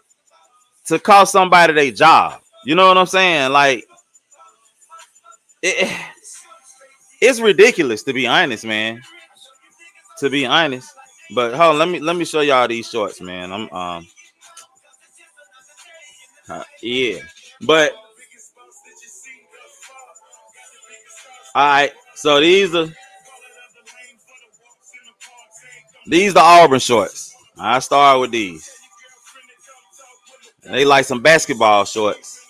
to cost somebody their job. You know what I'm saying? Like it's ridiculous, to be honest, man. To be honest. But hold on, let me show y'all these shorts, man. I'm yeah. But all right, so these are Auburn shorts. I start with these. They like some basketball shorts.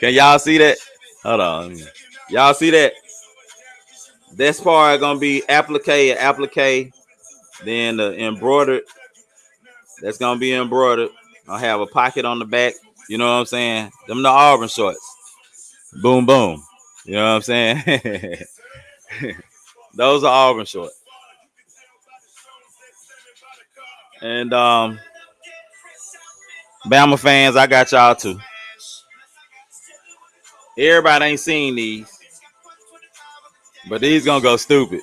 Can y'all see that? Hold on. Y'all see that? This part gonna be applique. Then the embroidered. That's gonna be embroidered. I'll have a pocket on the back. You know what I'm saying? Them the Auburn shorts. Boom, boom. You know what I'm saying? Those are Auburn shorts. And Bama fans, I got y'all too. Everybody ain't seen these, but these gonna go stupid.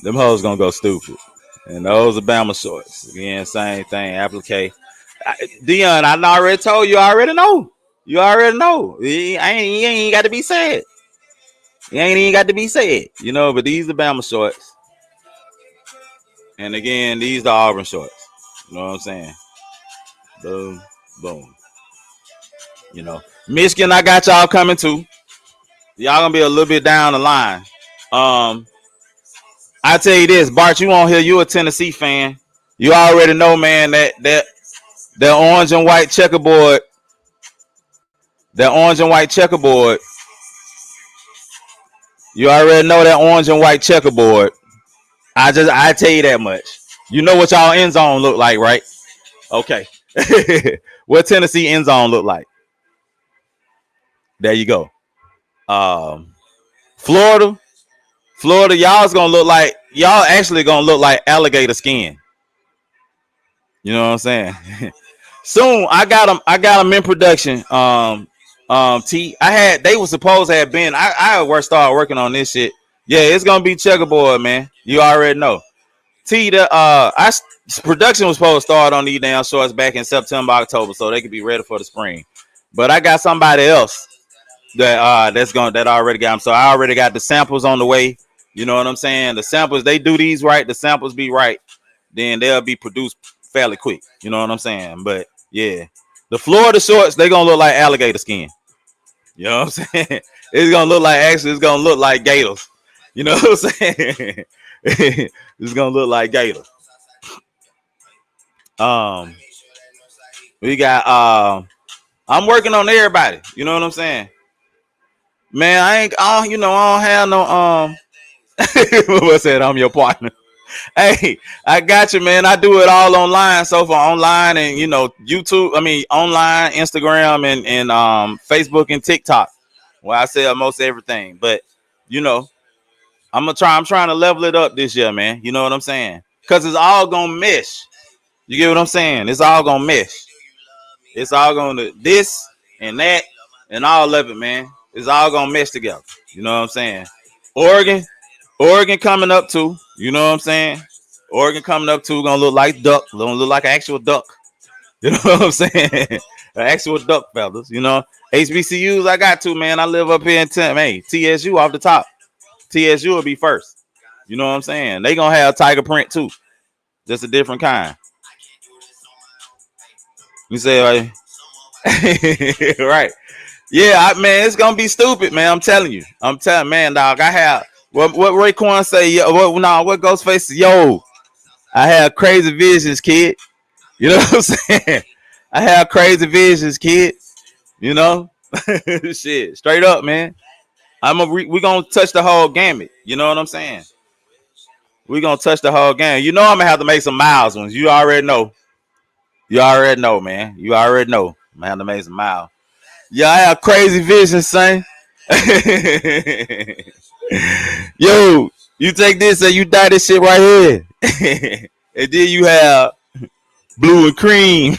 Them hoes gonna go stupid. And those are Bama shorts. Again, same thing. Applique. Dion, I already told you. I already know. You already know. He ain't got to be said. He ain't even got to be said. You know, but these are Bama shorts. And again, these are Auburn shorts. You know what I'm saying? Boom, boom. You know, Michigan, I got y'all coming too. Y'all gonna be a little bit down the line. I tell you this, Bart, you on here, you a Tennessee fan. You already know, man, that orange and white checkerboard, that orange and white checkerboard. You already know that orange and white checkerboard. I tell you that much. You know what y'all end zone look like, right? Okay. What Tennessee end zone look like? There you go. Florida, y'all actually gonna look like alligator skin. You know what I'm saying? Soon I got them in production. They were supposed to have been. I started working on this shit. Yeah, it's gonna be checkerboard, man. You already know. Production was supposed to start on these damn shorts back in September, October, so they could be ready for the spring. But I got somebody else that already got them. So I already got the samples on the way. You know what I'm saying? The samples, they do these right, the samples be right, then they'll be produced fairly quick. You know what I'm saying? But yeah, the Florida shorts, they gonna look like alligator skin. You know what I'm saying? It's gonna look like gators. You know what I'm saying? It's gonna look like gators. We got I'm working on everybody. You know what I'm saying? Man, I don't have no what's that? I'm your partner. Hey, I got you, man. I do it all online. So for online and YouTube, online, Instagram and Facebook and TikTok. Well, I sell most everything. But I'm trying to level it up this year, man. You know what I'm saying? Cause it's all gonna mesh. You get what I'm saying? It's all gonna mesh. It's all gonna this and that and all of it, man. It's all gonna mesh together. You know what I'm saying? Oregon coming up too. You know what I'm saying? Oregon coming up too, gonna look like duck, gonna look like an actual duck. You know what I'm saying? An actual duck, fellas. You know, HBCUs I got to, man. I live up here in TSU off the top. TSU will be first. You know what I'm saying? They gonna have tiger print too, just a different kind. You say right? Right. Yeah, man, it's gonna be stupid, man. I'm telling you, man, dog. I have what Raekwon say. What Ghostface? Yo, I have crazy visions, kid. You know what I'm saying? I have crazy visions, kid. You know, shit, straight up, man. We gonna touch the whole gamut. You know what I'm saying? We gonna touch the whole game. You know, I'm gonna have to make some miles ones. You already know. You already know, man. You already know. I'm gonna have to make some miles. Yeah, I have crazy visions, son. Yo, you take this and you dye this shit right here. And then you have blue and cream.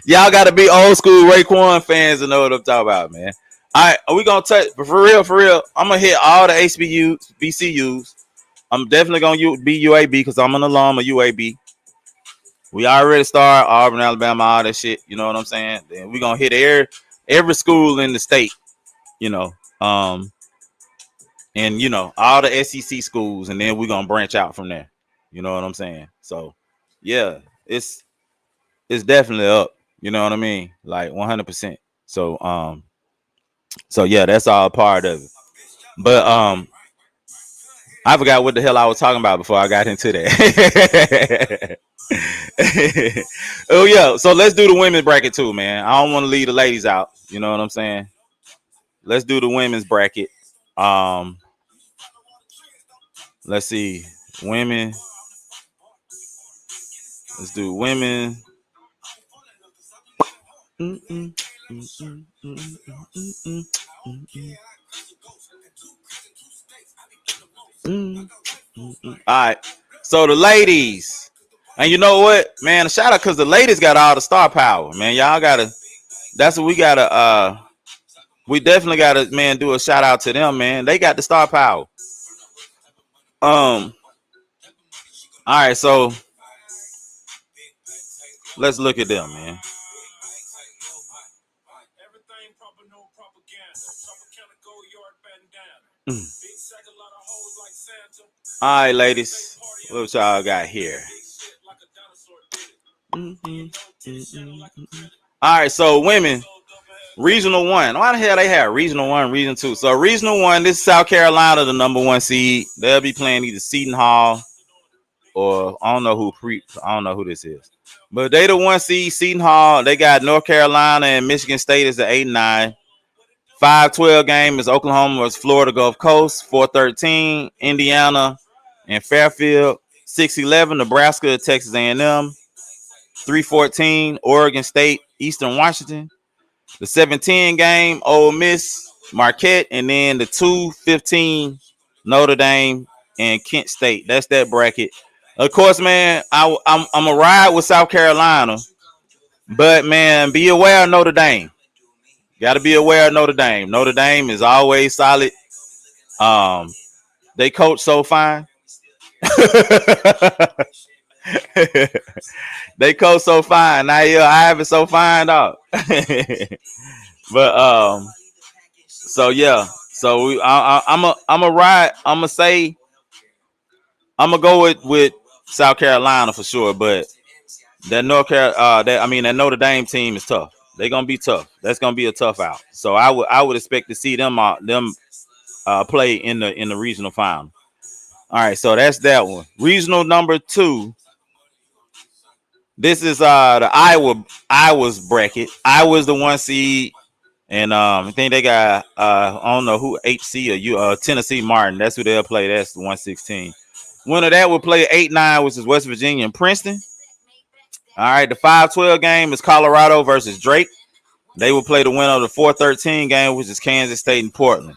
Y'all gotta be old school Raekwon fans to know what I'm talking about, man. All right, we gonna touch, but for real, I'm gonna hit all the HBUs, BCUs. I'm definitely gonna be UAB because I'm an alum of UAB. We already started Auburn, Alabama, all that shit. You know what I'm saying? Then we gonna hit every school in the state. You know, and all the SEC schools, and then we're gonna branch out from there. You know what I'm saying? So yeah, it's definitely up. You know what I mean? Like 100%. So yeah, that's all part of it. But I forgot what the hell I was talking about before I got into that. Oh yeah, so let's do the women's bracket too, man. I don't want to leave the ladies out. You know what I'm saying? Let's do the women's bracket. Let's see, women. Let's do women. All right. So the ladies, And you know what, man? A shout out because the ladies got all the star power, man. Y'all gotta. That's what we gotta. We definitely gotta, man, do a shout out to them, man. They got the star power. All right, so let's look at them, man. All right, ladies, what y'all got here? All right, so women, regional one. Why the hell they have regional one, regional two? So regional one, this is South Carolina, the number 1 seed. They'll be playing either Seton Hall or I don't know who this is. But they the 1 seed, Seton Hall. They got North Carolina and Michigan State is the 8-9. 5-12 game is Oklahoma versus Florida Gulf Coast. 4-13, Indiana and Fairfield. 6-11, Nebraska, Texas A&M. 3-14, Oregon State, Eastern Washington. The 7-10 game, Ole Miss, Marquette, and then the 2-15, Notre Dame and Kent State. That's that bracket. Of course, man, I'm a ride with South Carolina, but man, be aware of Notre Dame. Got to be aware of Notre Dame. Notre Dame is always solid. They coach so fine. They coach so fine. Now I have it so fine, dog. But so yeah. So I'm a ride. I'm gonna say I'm gonna go with South Carolina for sure. But that that Notre Dame team is tough. They're gonna be tough. That's gonna be a tough out. So I would expect to see them play in the regional final. All right, so that's that one. Regional number 2. This is the Iowa's bracket. Iowa's the 1 seed, and I think they got I don't know who HC or Tennessee Martin. That's who they'll play. That's the 116. Winner that will play 8-9, which is West Virginia and Princeton. All right, the 5-12 game is Colorado versus Drake. They will play the winner of the 4-13 game, which is Kansas State and Portland.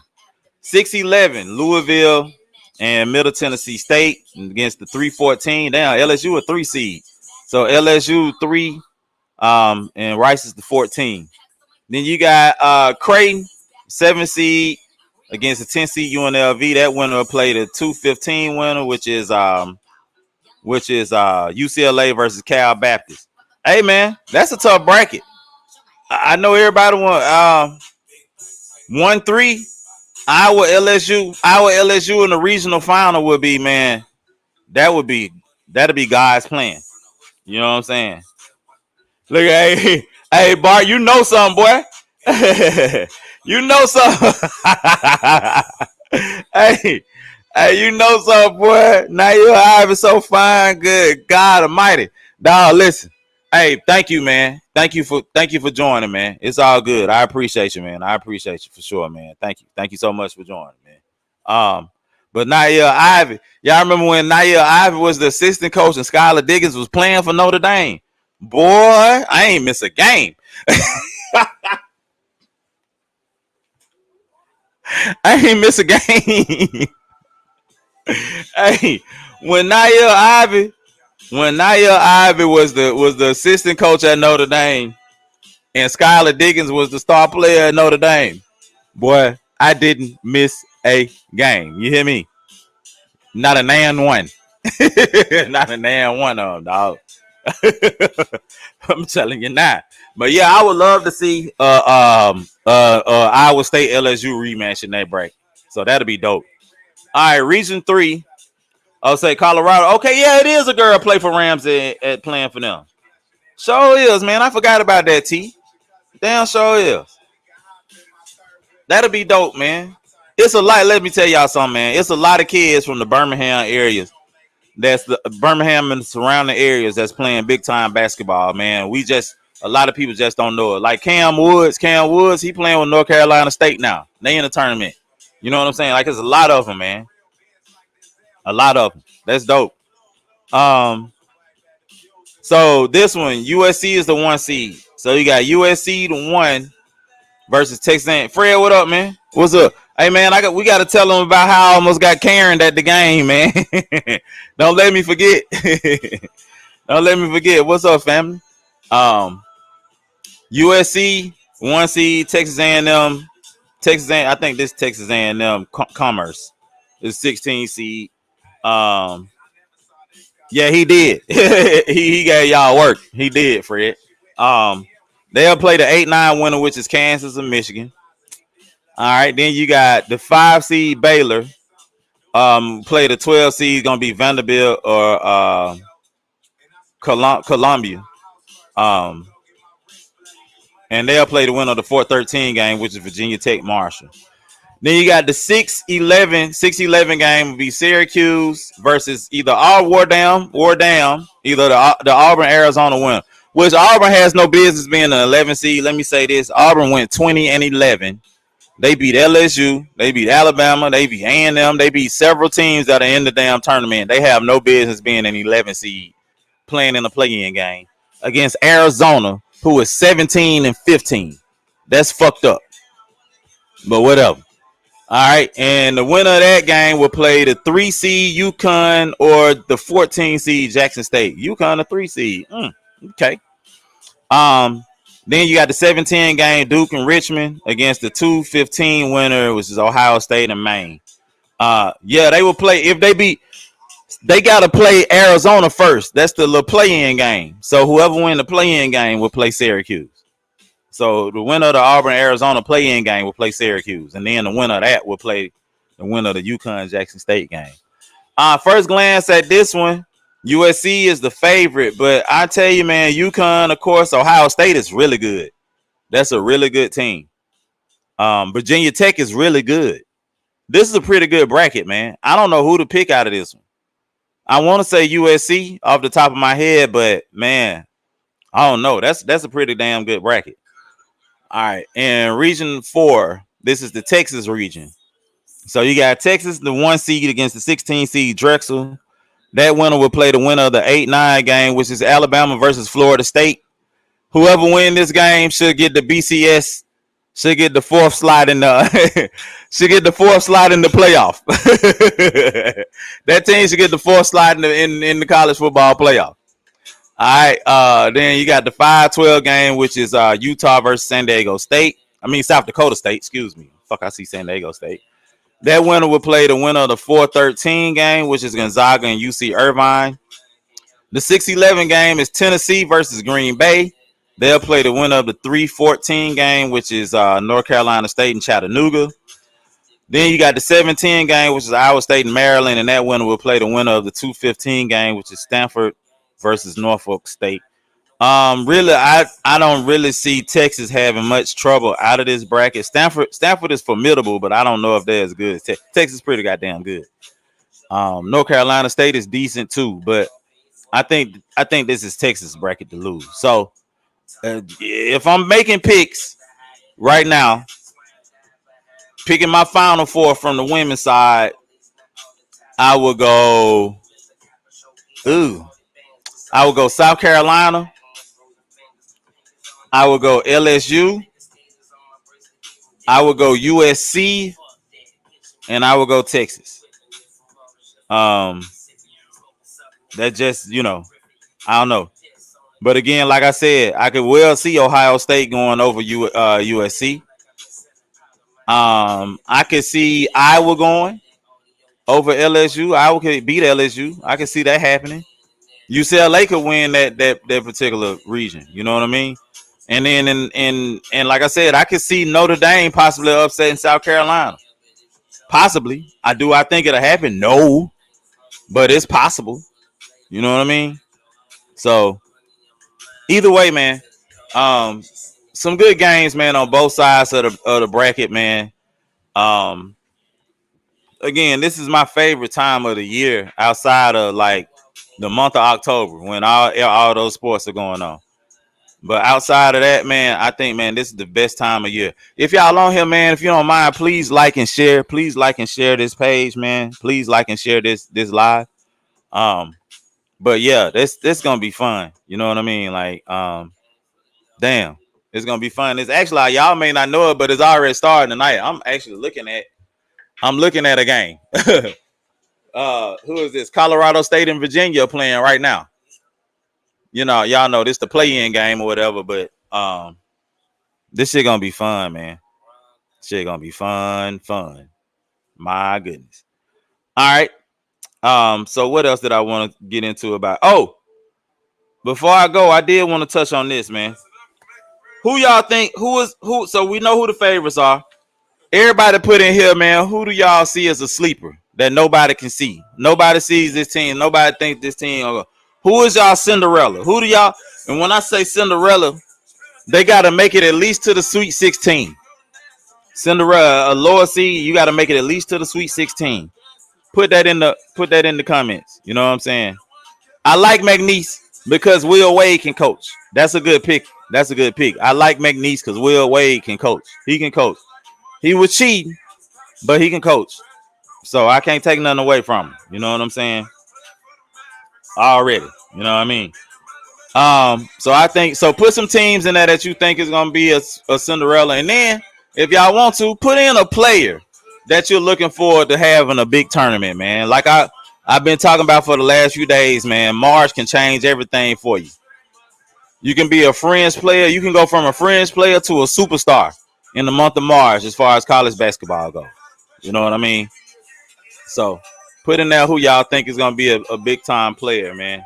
6-11, Louisville and Middle Tennessee State against the 3-14. Damn, LSU a 3 seed. So LSU 3, and Rice is the 14. Then you got Creighton, 7 seed against the 10 seed UNLV. That winner will play the 2-15 winner, which is UCLA versus Cal Baptist. Hey man, that's a tough bracket. I know everybody want 1-3. Iowa LSU in the regional final would be, man. That'd be God's plan. You know what I'm saying? Look, hey, Bart, you know something, boy. You know something. hey, you know something, boy. Now you're having so fine, good God Almighty, dog. Listen, hey, thank you, man. Thank you for joining, man. It's all good. I appreciate you, man. I appreciate you for sure, man. Thank you so much for joining, man. But Naia Ivy, y'all remember when Naia Ivy was the assistant coach and Skylar Diggins was playing for Notre Dame? Boy, I ain't miss a game. I ain't miss a game. Hey, when Naia Ivy was the assistant coach at Notre Dame and Skylar Diggins was the star player at Notre Dame, boy, I didn't miss a game. You hear me? Not a nan one. Not a nan one of them, dog. I'm telling you now. But yeah, I would love to see Iowa State LSU rematch in that break. So that'll be dope. All right, Region 3. I'll say Colorado. Okay, yeah, it is a girl play for Ramsey at playing for them. Sure is, man. I forgot about that, T. Damn, sure is. That'll be dope, man. It's a lot. Let me tell y'all something, man. It's a lot of kids from the Birmingham areas. That's the Birmingham and surrounding areas that's playing big time basketball, man. A lot of people just don't know it. Like Cam Woods, he playing with North Carolina State now. They in the tournament. You know what I'm saying? Like, there's a lot of them, man. A lot of them. That's dope. So this one, USC is the 1 seed. So you got USC the 1 versus Texas A&M. Fred, what up, man? What's up? Hey, man, we got to tell them about how I almost got Karen at the game, man. Don't let me forget. Don't let me forget. What's up, family? USC 1 seed, Texas A&M. I think this Texas A&M Commerce is 16 seed. Yeah, he did. he gave y'all work. He did, Fred. They'll play the 8-9 winner, which is Kansas and Michigan. All right, then you got the 5 seed Baylor. Play the 12 seed, gonna be Vanderbilt or Columbia. And they'll play the winner of the 4-13 game, which is Virginia Tech Marshall. Then you got the 6-11 game will be Syracuse versus either Wardam, either the Auburn Arizona winner, which Auburn has no business being an 11 seed. Let me say this: Auburn went 20-11. They beat LSU, they beat Alabama, they beat A&M, they beat several teams that are in the damn tournament. They have no business being an 11 seed playing in a play-in game against Arizona, who is 17-15. That's fucked up. But whatever. All right, and the winner of that game will play the 3 seed UConn or the 14 seed Jackson State. UConn, a 3 seed. Okay. Then you got the 7-10 game Duke and Richmond against the 2-15 winner, which is Ohio State and Maine. Yeah, they will play if they beat. They got to play Arizona first. That's the little play-in game. So whoever win the play-in game will play Syracuse. So the winner of the Auburn-Arizona play-in game will play Syracuse. And then the winner of that will play the winner of the UConn-Jackson State game. First glance at this one, USC is the favorite. But I tell you, man, UConn, of course, Ohio State is really good. That's a really good team. Virginia Tech is really good. This is a pretty good bracket, man. I don't know who to pick out of this one. I want to say USC off the top of my head, but, man, I don't know. That's a pretty damn good bracket. All right, and region 4, this is the Texas region. So you got Texas, the 1 seed against the 16 seed Drexel. That winner will play the winner of the 8-9 game, which is Alabama versus Florida State. Whoever wins this game should get the BCS, should get the fourth slot in the playoff. That team should get the fourth slot in the college football playoff. All right, then you got the 5-12 game, which is Utah versus South Dakota State, excuse me. I see San Diego State. That winner will play the winner of the 4-13 game, which is Gonzaga and UC Irvine. The 6-11 game is Tennessee versus Green Bay. They'll play the winner of the 3-14 game, which is North Carolina State and Chattanooga. Then you got the 7-10 game, which is Iowa State and Maryland, and that winner will play the winner of the 2-15 game, which is Stanford versus Norfolk State. Really, I don't really see Texas having much trouble out of this bracket. Stanford is formidable, but I don't know if they're as good as Texas. Texas is pretty goddamn good. North Carolina State is decent too, but I think this is Texas bracket to lose. So if I'm making picks right now, picking my final 4 from the women's side, I would go South Carolina. I would go LSU. I would go USC. And I would go Texas. That just, I don't know. But again, like I said, I could well see Ohio State going over USC. I could see Iowa going over LSU. Iowa could beat LSU. I could see that happening. UCLA could win that particular region. You know what I mean? And then and like I said, I could see Notre Dame possibly upsetting South Carolina. Possibly. I think it'll happen? No. But it's possible. You know what I mean? So either way, man. Some good games, man, on both sides of the bracket, man. Again, this is my favorite time of the year outside of like the month of October when all those sports are going on. But outside of that, man, I think, man, this is the best time of year. If y'all on here, man, if you don't mind, please like and share. Please like and share this page, man. Please like and share this live. But yeah, this gonna be fun. You know what I mean? Like, damn, it's gonna be fun. It's actually, y'all may not know it, but it's already starting tonight. I'm looking at a game. Who is this? Colorado State and Virginia playing right now. You know, y'all know this the play-in game or whatever, but this shit gonna be fun, man. Shit gonna be fun. My goodness. All right. So what else did I want to get into about? Oh, before I go, I did want to touch on this, man. Who y'all think who? So we know who the favorites are. Everybody put in here, man. Who do y'all see as a sleeper that nobody can see? Nobody sees this team. Nobody thinks this team. Who is y'all Cinderella? Who do y'all? And when I say Cinderella, they got to make it at least to the Sweet 16. Cinderella, a lower seed, you got to make it at least to the Sweet 16. Put that in the comments. You know what I'm saying? I like McNeese because Will Wade can coach. That's a good pick. I like McNeese because Will Wade can coach. He can coach. He was cheating, but he can coach. So I can't take nothing away from him. You know what I'm saying? Already. You know what I mean? So I think so. Put some teams in there that you think is gonna be a Cinderella, and then if y'all want to, put in a player that you're looking forward to having a big tournament, man. Like I've been talking about for the last few days, man. March can change everything for you. You can be a fringe player. You can go from a fringe player to a superstar in the month of March as far as college basketball goes. You know what I mean? So put in there who y'all think is gonna be a big time player, man.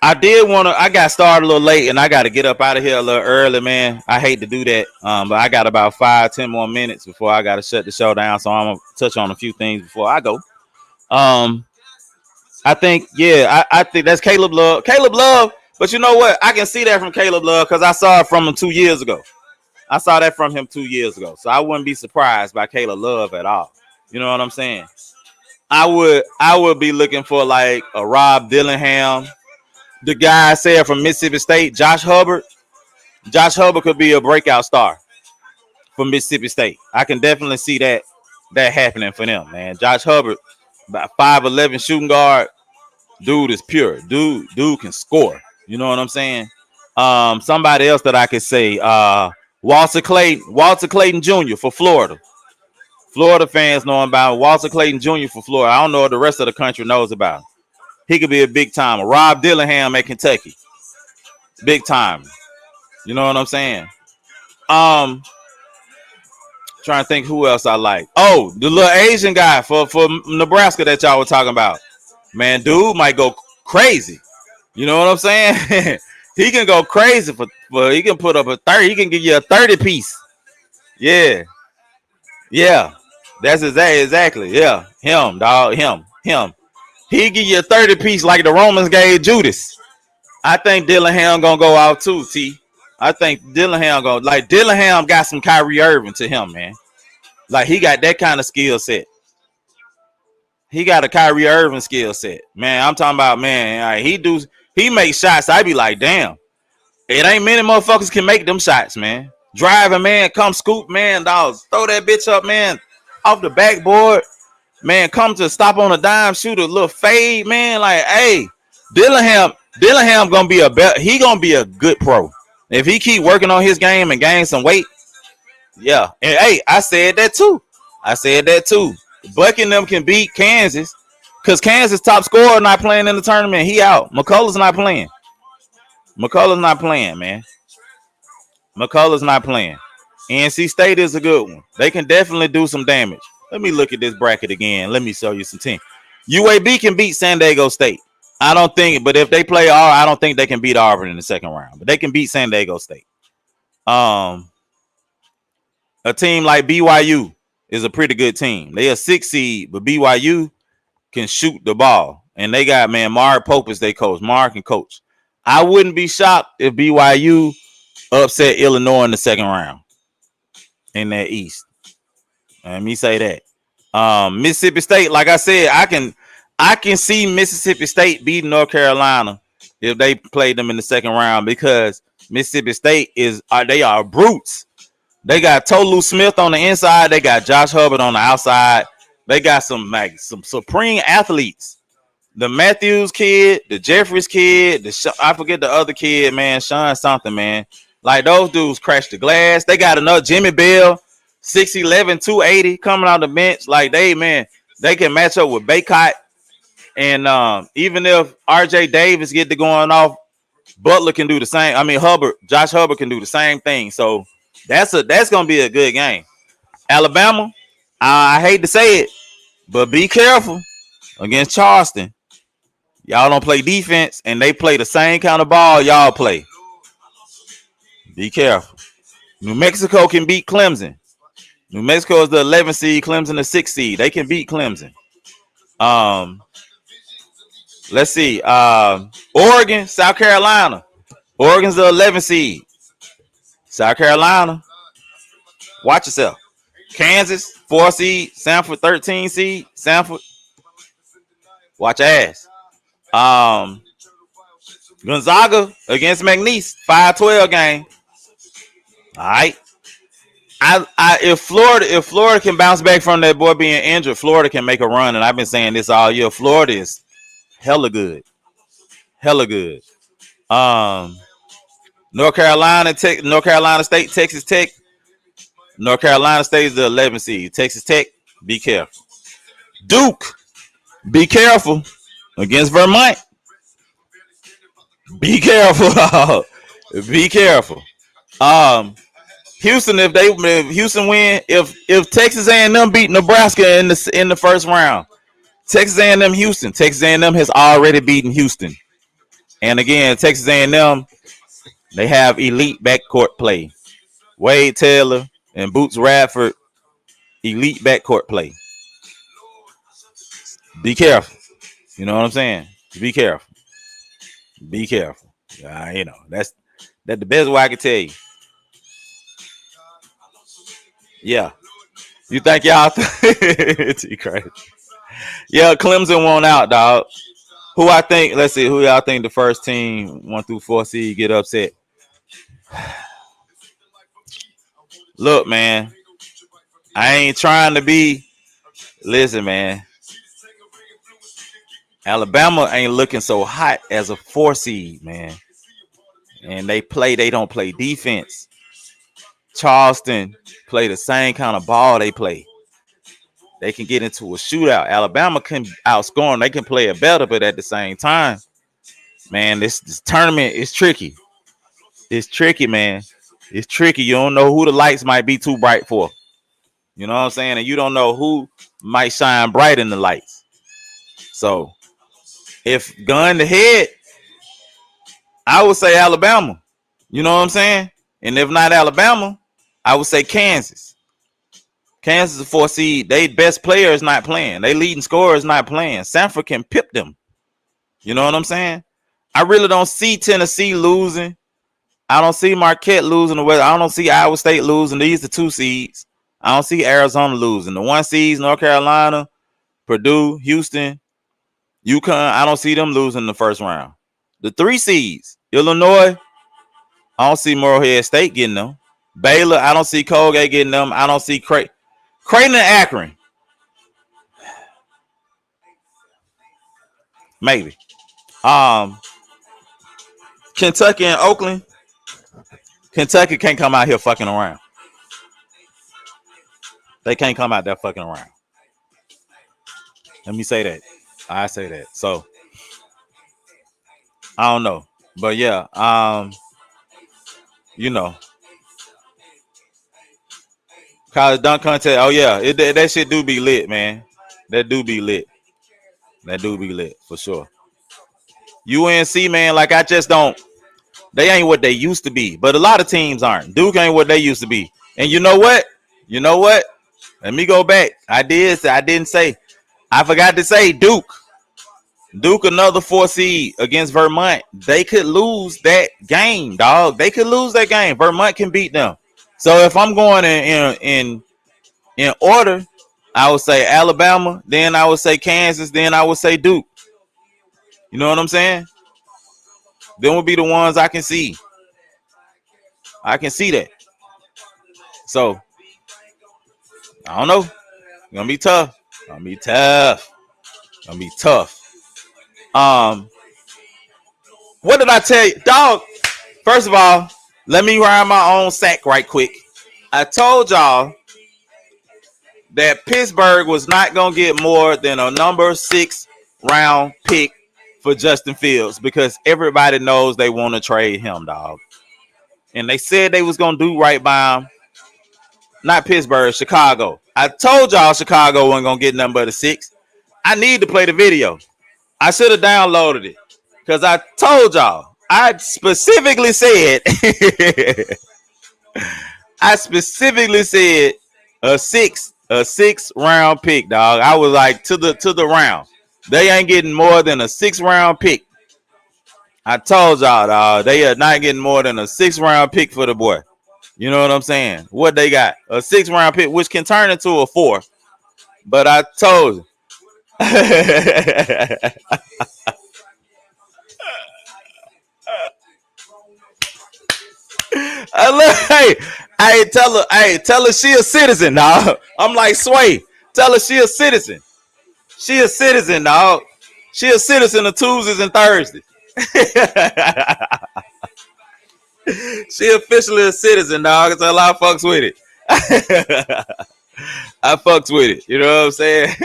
I got started a little late and I got to get up out of here a little early, man. I hate to do that. But I got about 5-10 more minutes before I got to shut the show down. So I'm going to touch on a few things before I go. I think, I think that's Caleb Love. But you know what? I can see that from Caleb Love because I saw it from him 2 years ago. So I wouldn't be surprised by Caleb Love at all. You know what I'm saying? I would be looking for like a Rob Dillingham. The guy I said from Mississippi State, Josh Hubbard. Josh Hubbard could be a breakout star for Mississippi State. I can definitely see that happening for them, man. Josh Hubbard, about 5'11" shooting guard. Dude is pure. Dude can score. You know what I'm saying? Somebody else that I could say, Walter Clayton Jr. for Florida. Florida fans know about Walter Clayton Jr. for Florida. I don't know what the rest of the country knows about him. He could be a big timer. Rob Dillingham at Kentucky. Big time. You know what I'm saying? Trying to think who else I like. Oh, the little Asian guy for Nebraska that y'all were talking about. Man, dude might go crazy. You know what I'm saying? He can go crazy for he can put up a 30. He can give you a 30 piece. Yeah. That's exactly. Yeah. Him, dog. Him. He give you a 30 piece like the Romans gave Judas. I think Dillingham gonna go out too, T. I think Dillingham got some Kyrie Irving to him, man. Like he got that kind of skill set. He got a Kyrie Irving skill set, man. I'm talking about, man. He makes shots. I be like, damn. It ain't many motherfuckers can make them shots, man. Driving, man. Come scoop, man. Dogs, throw that bitch up, man. Off the backboard. Man, come to stop on a dime, shoot a little fade, man. Like, hey, Dillingham gonna be he gonna be a good pro. If he keep working on his game and gain some weight, yeah. And hey, I said that too. Buck and them can beat Kansas because Kansas top scorer not playing in the tournament. He out. McCullough's not playing, man. McCullough's not playing. NC State is a good one. They can definitely do some damage. Let me look at this bracket again. Let me show you some teams. UAB can beat San Diego State. I don't think, but if they play I don't think they can beat Auburn in the second round. But they can beat San Diego State. A team like BYU is a pretty good team. They a 6 seed, but BYU can shoot the ball. And they got, man, Mark Pope is their coach. Mark can coach. I wouldn't be shocked if BYU upset Illinois in the second round in that East. Let me say that. Mississippi State, like I said, I can see Mississippi State beating North Carolina if they played them in the second round because Mississippi State they are brutes. They got Tolu Smith on the inside. They got Josh Hubbard on the outside. They got some supreme athletes. The Matthews kid, the Jeffries kid, I forget the other kid, man, Sean something, man. Like those dudes crashed the glass. They got another Jimmy Bell, 6'11", 280 coming out the bench. Like they can match up with Baycott. And even if RJ Davis get to going off, Butler can do the same. I mean, Josh Hubbard can do the same thing. So that's gonna be a good game. Alabama, I hate to say it, but be careful against Charleston. Y'all don't play defense, and they play the same kind of ball y'all play. Be careful. New Mexico can beat Clemson. New Mexico is the 11th seed, Clemson the 6th seed. They can beat Clemson. Let's see. Oregon, South Carolina. Oregon's the 11th seed. South Carolina, watch yourself. Kansas, 4 seed. Sanford, 13 seed. Sanford, watch your ass. Gonzaga against McNeese, 5-12 game. All right. If Florida can bounce back from that boy being injured, Florida can make a run. And I've been saying this all year. Florida is hella good. Hella good. North Carolina State, Texas Tech. North Carolina State is the 11th seed. Texas Tech, be careful. Duke, be careful against Vermont. Be careful. Be careful. Houston, if Houston win, if Texas A&M beat Nebraska in the first round, Texas A&M Houston, Texas A&M has already beaten Houston. And again, Texas A&M, they have elite backcourt play. Wade Taylor and Boots Radford, elite backcourt play. Be careful. You know what I'm saying? Be careful. Be careful. You know, that's the best way I can tell you. Yeah. You think y'all it's crazy. Yeah, Clemson won out, dog. Who I think, let's see, who y'all think the first team 1 through 4 seed get upset? Look, man, I ain't trying to be. Listen, man, Alabama ain't looking so hot as a 4 seed, man. And they don't play defense. Charleston play the same kind of ball they play. They can get into a shootout. Alabama can outscore them. They can play it better, but at the same time, man, this tournament is tricky. It's tricky, man. It's tricky. You don't know who the lights might be too bright for. You know what I'm saying? And you don't know who might shine bright in the lights. So, if gun to head, I would say Alabama. You know what I'm saying? And if not Alabama, I would say Kansas. Kansas is a 4 seed. They best player is not playing. They leading scorer is not playing. Sanford can pip them. You know what I'm saying? I really don't see Tennessee losing. I don't see Marquette losing. I don't see Iowa State losing. These are 2 seeds. I don't see Arizona losing. The 1 seeds, North Carolina, Purdue, Houston, UConn, I don't see them losing in the first round. The 3 seeds, Illinois, I don't see Morehead State getting them. Baylor, I don't see Colgate getting them. I don't see Creighton and Akron. Maybe. Kentucky and Oakland. Kentucky can't come out here fucking around. They can't come out there fucking around. Let me say that. I say that. So I don't know. But yeah, you know. College dunk contest. Oh yeah, that shit do be lit, man. That do be lit. That do be lit for sure. UNC, man, like I just don't. They ain't what they used to be. But a lot of teams aren't. Duke ain't what they used to be. And you know what? You know what? Let me go back. I didn't say. I forgot to say Duke. Duke, another 4 seed against Vermont. They could lose that game, dog. They could lose that game. Vermont can beat them. So if I'm going in order, I would say Alabama, then I would say Kansas, then I would say Duke. You know what I'm saying? Them would be the ones I can see. I can see that. So I don't know. It's gonna be tough. Gonna be tough. What did I tell you? Dog, first of all, let me ride my own sack right quick. I told y'all that Pittsburgh was not going to get more than a number 6 round pick for Justin Fields because everybody knows they want to trade him, dog. And they said they was gonna do right by him. Not Pittsburgh, Chicago. I told y'all Chicago wasn't gonna get nothing but a 6. I need to play the video. I should have downloaded it because I told y'all. I specifically said a six round pick, dog. I was like to the round. They ain't getting more than a 6-round pick. I told y'all, dog, they are not getting more than a 6-round pick for the boy. You know what I'm saying? What they got? A 6-round pick, which can turn into a 4. But I told you. Tell her she a citizen, dog. I'm like, Sway, tell her she a citizen. She a citizen, dog. She a citizen of Tuesdays and Thursdays. She officially a citizen, dog. So I fucks with it. I fucks with it. You know what I'm saying?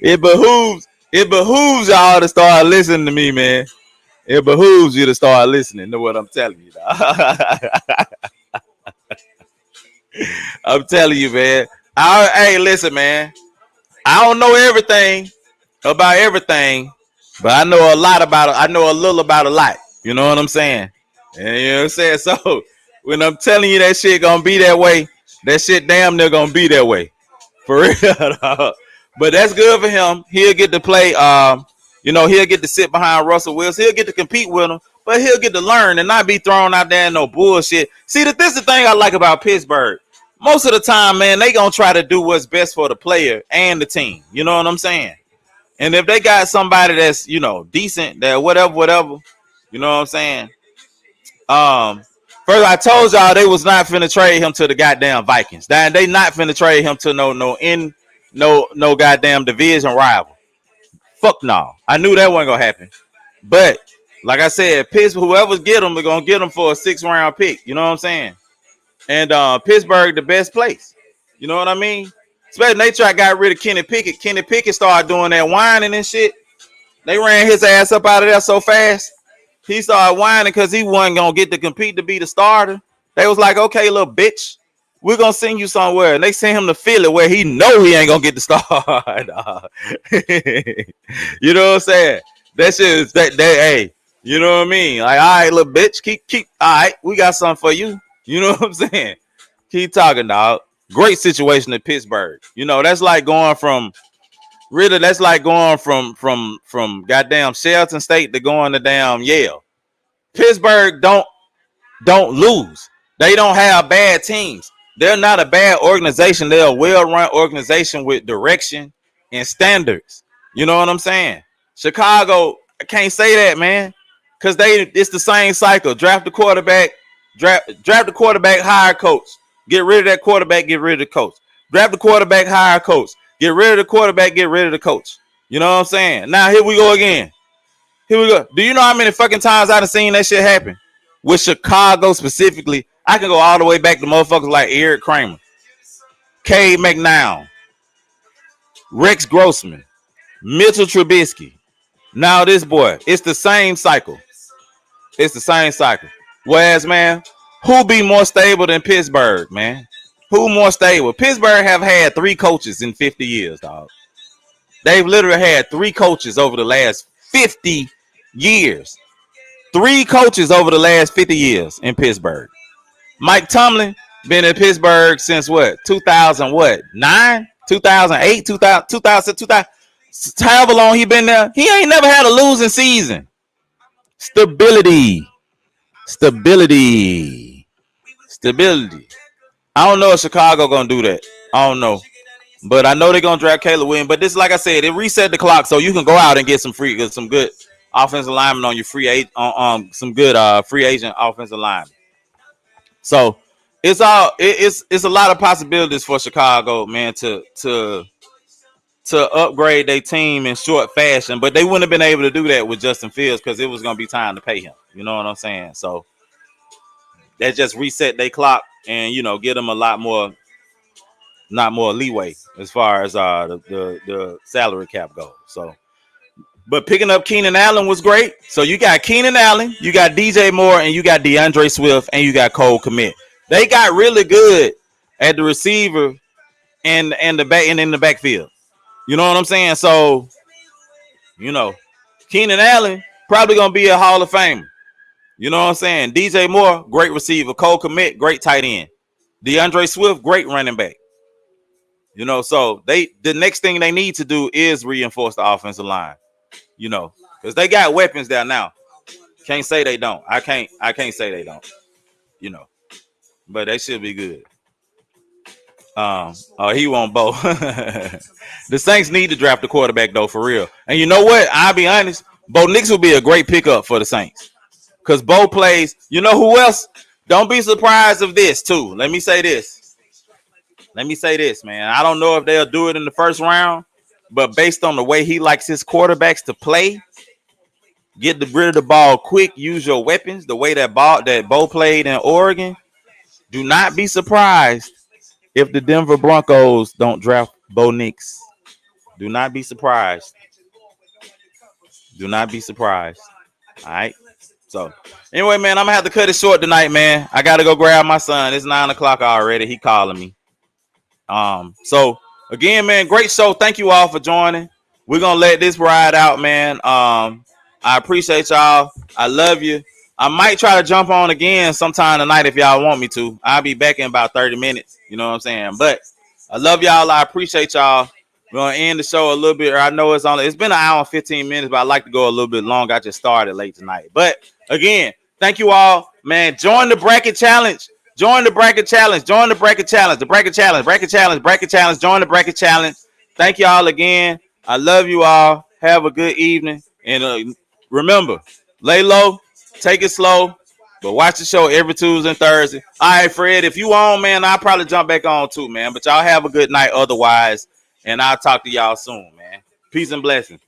It behooves y'all to start listening to me, man. It behooves you to start listening to what I'm telling you, dog. I'm telling you, man. Hey, listen, man. I don't know everything about everything, but I know a lot about it. I know a little about a lot. You know what I'm saying? And you know what I'm saying? So when I'm telling you that shit gonna be that way, that shit damn near gonna be that way. For real. But that's good for him. He'll get to play, he'll get to sit behind Russell Wilson. He'll get to compete with him, but he'll get to learn and not be thrown out there in no bullshit. See, this is the thing I like about Pittsburgh. Most of the time, man, they gonna try to do what's best for the player and the team. You know what I'm saying? And if they got somebody that's, decent, that whatever, you know what I'm saying? First I told y'all they was not finna trade him to the goddamn Vikings. They not finna trade him to no goddamn division rival. Fuck no. I knew that wasn't gonna happen. But like I said, Pittsburgh, whoever's get him, they're gonna get him for a 6-round pick. You know what I'm saying? And Pittsburgh, the best place. You know what I mean? Especially they got rid of Kenny Pickett. Kenny Pickett started doing that whining and shit. They ran his ass up out of there so fast. He started whining because he wasn't gonna get to compete to be the starter. They was like, okay, little bitch, we're gonna send you somewhere. And they sent him to Philly where he know he ain't gonna get the start. You know what I'm saying? That shit is hey, you know what I mean? Like, all right, little bitch, keep all right, we got something for you. You know what I'm saying? Keep talking, dog. Great situation in Pittsburgh. That's like going from goddamn Shelton State to going to damn Yale. Pittsburgh don't lose. They don't have bad teams. They're not a bad organization. They're a well-run organization with direction and standards. You know what I'm saying? Chicago, I can't say that, man, because it's the same cycle. Draft the quarterback, draft the quarterback, hire a coach. Get rid of that quarterback, get rid of the coach. Draft the quarterback, hire a coach. Get rid of the quarterback, get rid of the coach. You know what I'm saying? Now here we go again. Here we go. Do you know how many fucking times I've seen that shit happen? With Chicago specifically, I can go all the way back to motherfuckers like Eric Kramer, Cade McNown, Rex Grossman, Mitchell Trubisky. Now this boy, it's the same cycle. It's the same cycle. Whereas, man, who be more stable than Pittsburgh, man? Who more stable? Pittsburgh have had 3 coaches in 50 years, dog. They've literally had 3 coaches over the last 50 years. 3 coaches over the last 50 years in Pittsburgh. Mike Tomlin been in Pittsburgh since what? 2009? 2008? 2000, however long he been there. He ain't never had a losing season. Stability. I don't know if Chicago gonna do that. I don't know. But I know they're gonna draft Caleb Williams. But this, like I said, it reset the clock, so you can go out and get some good offensive linemen on your free agent, some good free agent offensive linemen. So it's a lot of possibilities for Chicago, man, to upgrade their team in short fashion. But they wouldn't have been able to do that with Justin Fields because it was gonna be time to pay him. You know what I'm saying? So that just reset their clock and get them a lot more not more leeway as far as the salary cap goes. So, but picking up Keenan Allen was great. So you got Keenan Allen, you got DJ Moore, and you got DeAndre Swift, and you got Cole Kmet. They got really good at the receiver and the back and in the backfield. You know what I'm saying? So, you know, Keenan Allen probably gonna be a Hall of Famer. You know what I'm saying? DJ Moore, great receiver. Cole Kmet, great tight end. DeAndre Swift, great running back. You know, so the next thing they need to do is reinforce the offensive line. You know, because they got weapons there now. Can't say they don't. I can't say they don't. You know, but they should be good. Oh, he won't Bo. The Saints need to draft a quarterback though, for real. And you know what? I'll be honest. Bo Nix will be a great pickup for the Saints. Because Bo plays, you know who else? Don't be surprised of this, too. Let me say this, man. I don't know if they'll do it in the first round, but based on the way he likes his quarterbacks to play, get rid of the ball quick, use your weapons, the way that Bo played in Oregon, do not be surprised if the Denver Broncos don't draft Bo Nix. Do not be surprised. Do not be surprised. All right? So, anyway, man, I'm going to have to cut it short tonight, man. I got to go grab my son. It's 9 o'clock already. He calling me. So, again, man, great show. Thank you all for joining. We're going to let this ride out, man. I appreciate y'all. I love you. I might try to jump on again sometime tonight if y'all want me to. I'll be back in about 30 minutes. You know what I'm saying? But I love y'all. I appreciate y'all. We're going to end the show a little bit. I know it's been an hour and 15 minutes, but I like to go a little bit longer. I just started late tonight. But again, thank you all, man. Join the bracket challenge. Join the bracket challenge. Join the bracket challenge. The bracket challenge. Bracket challenge. Bracket challenge. Join the bracket challenge. Thank you all again. I love you all. Have a good evening. And remember, lay low, take it slow, but watch the show every Tuesday and Thursday. All right, Fred, if you on, man, I'll probably jump back on too, man. But y'all have a good night otherwise. And I'll talk to y'all soon, man. Peace and blessings.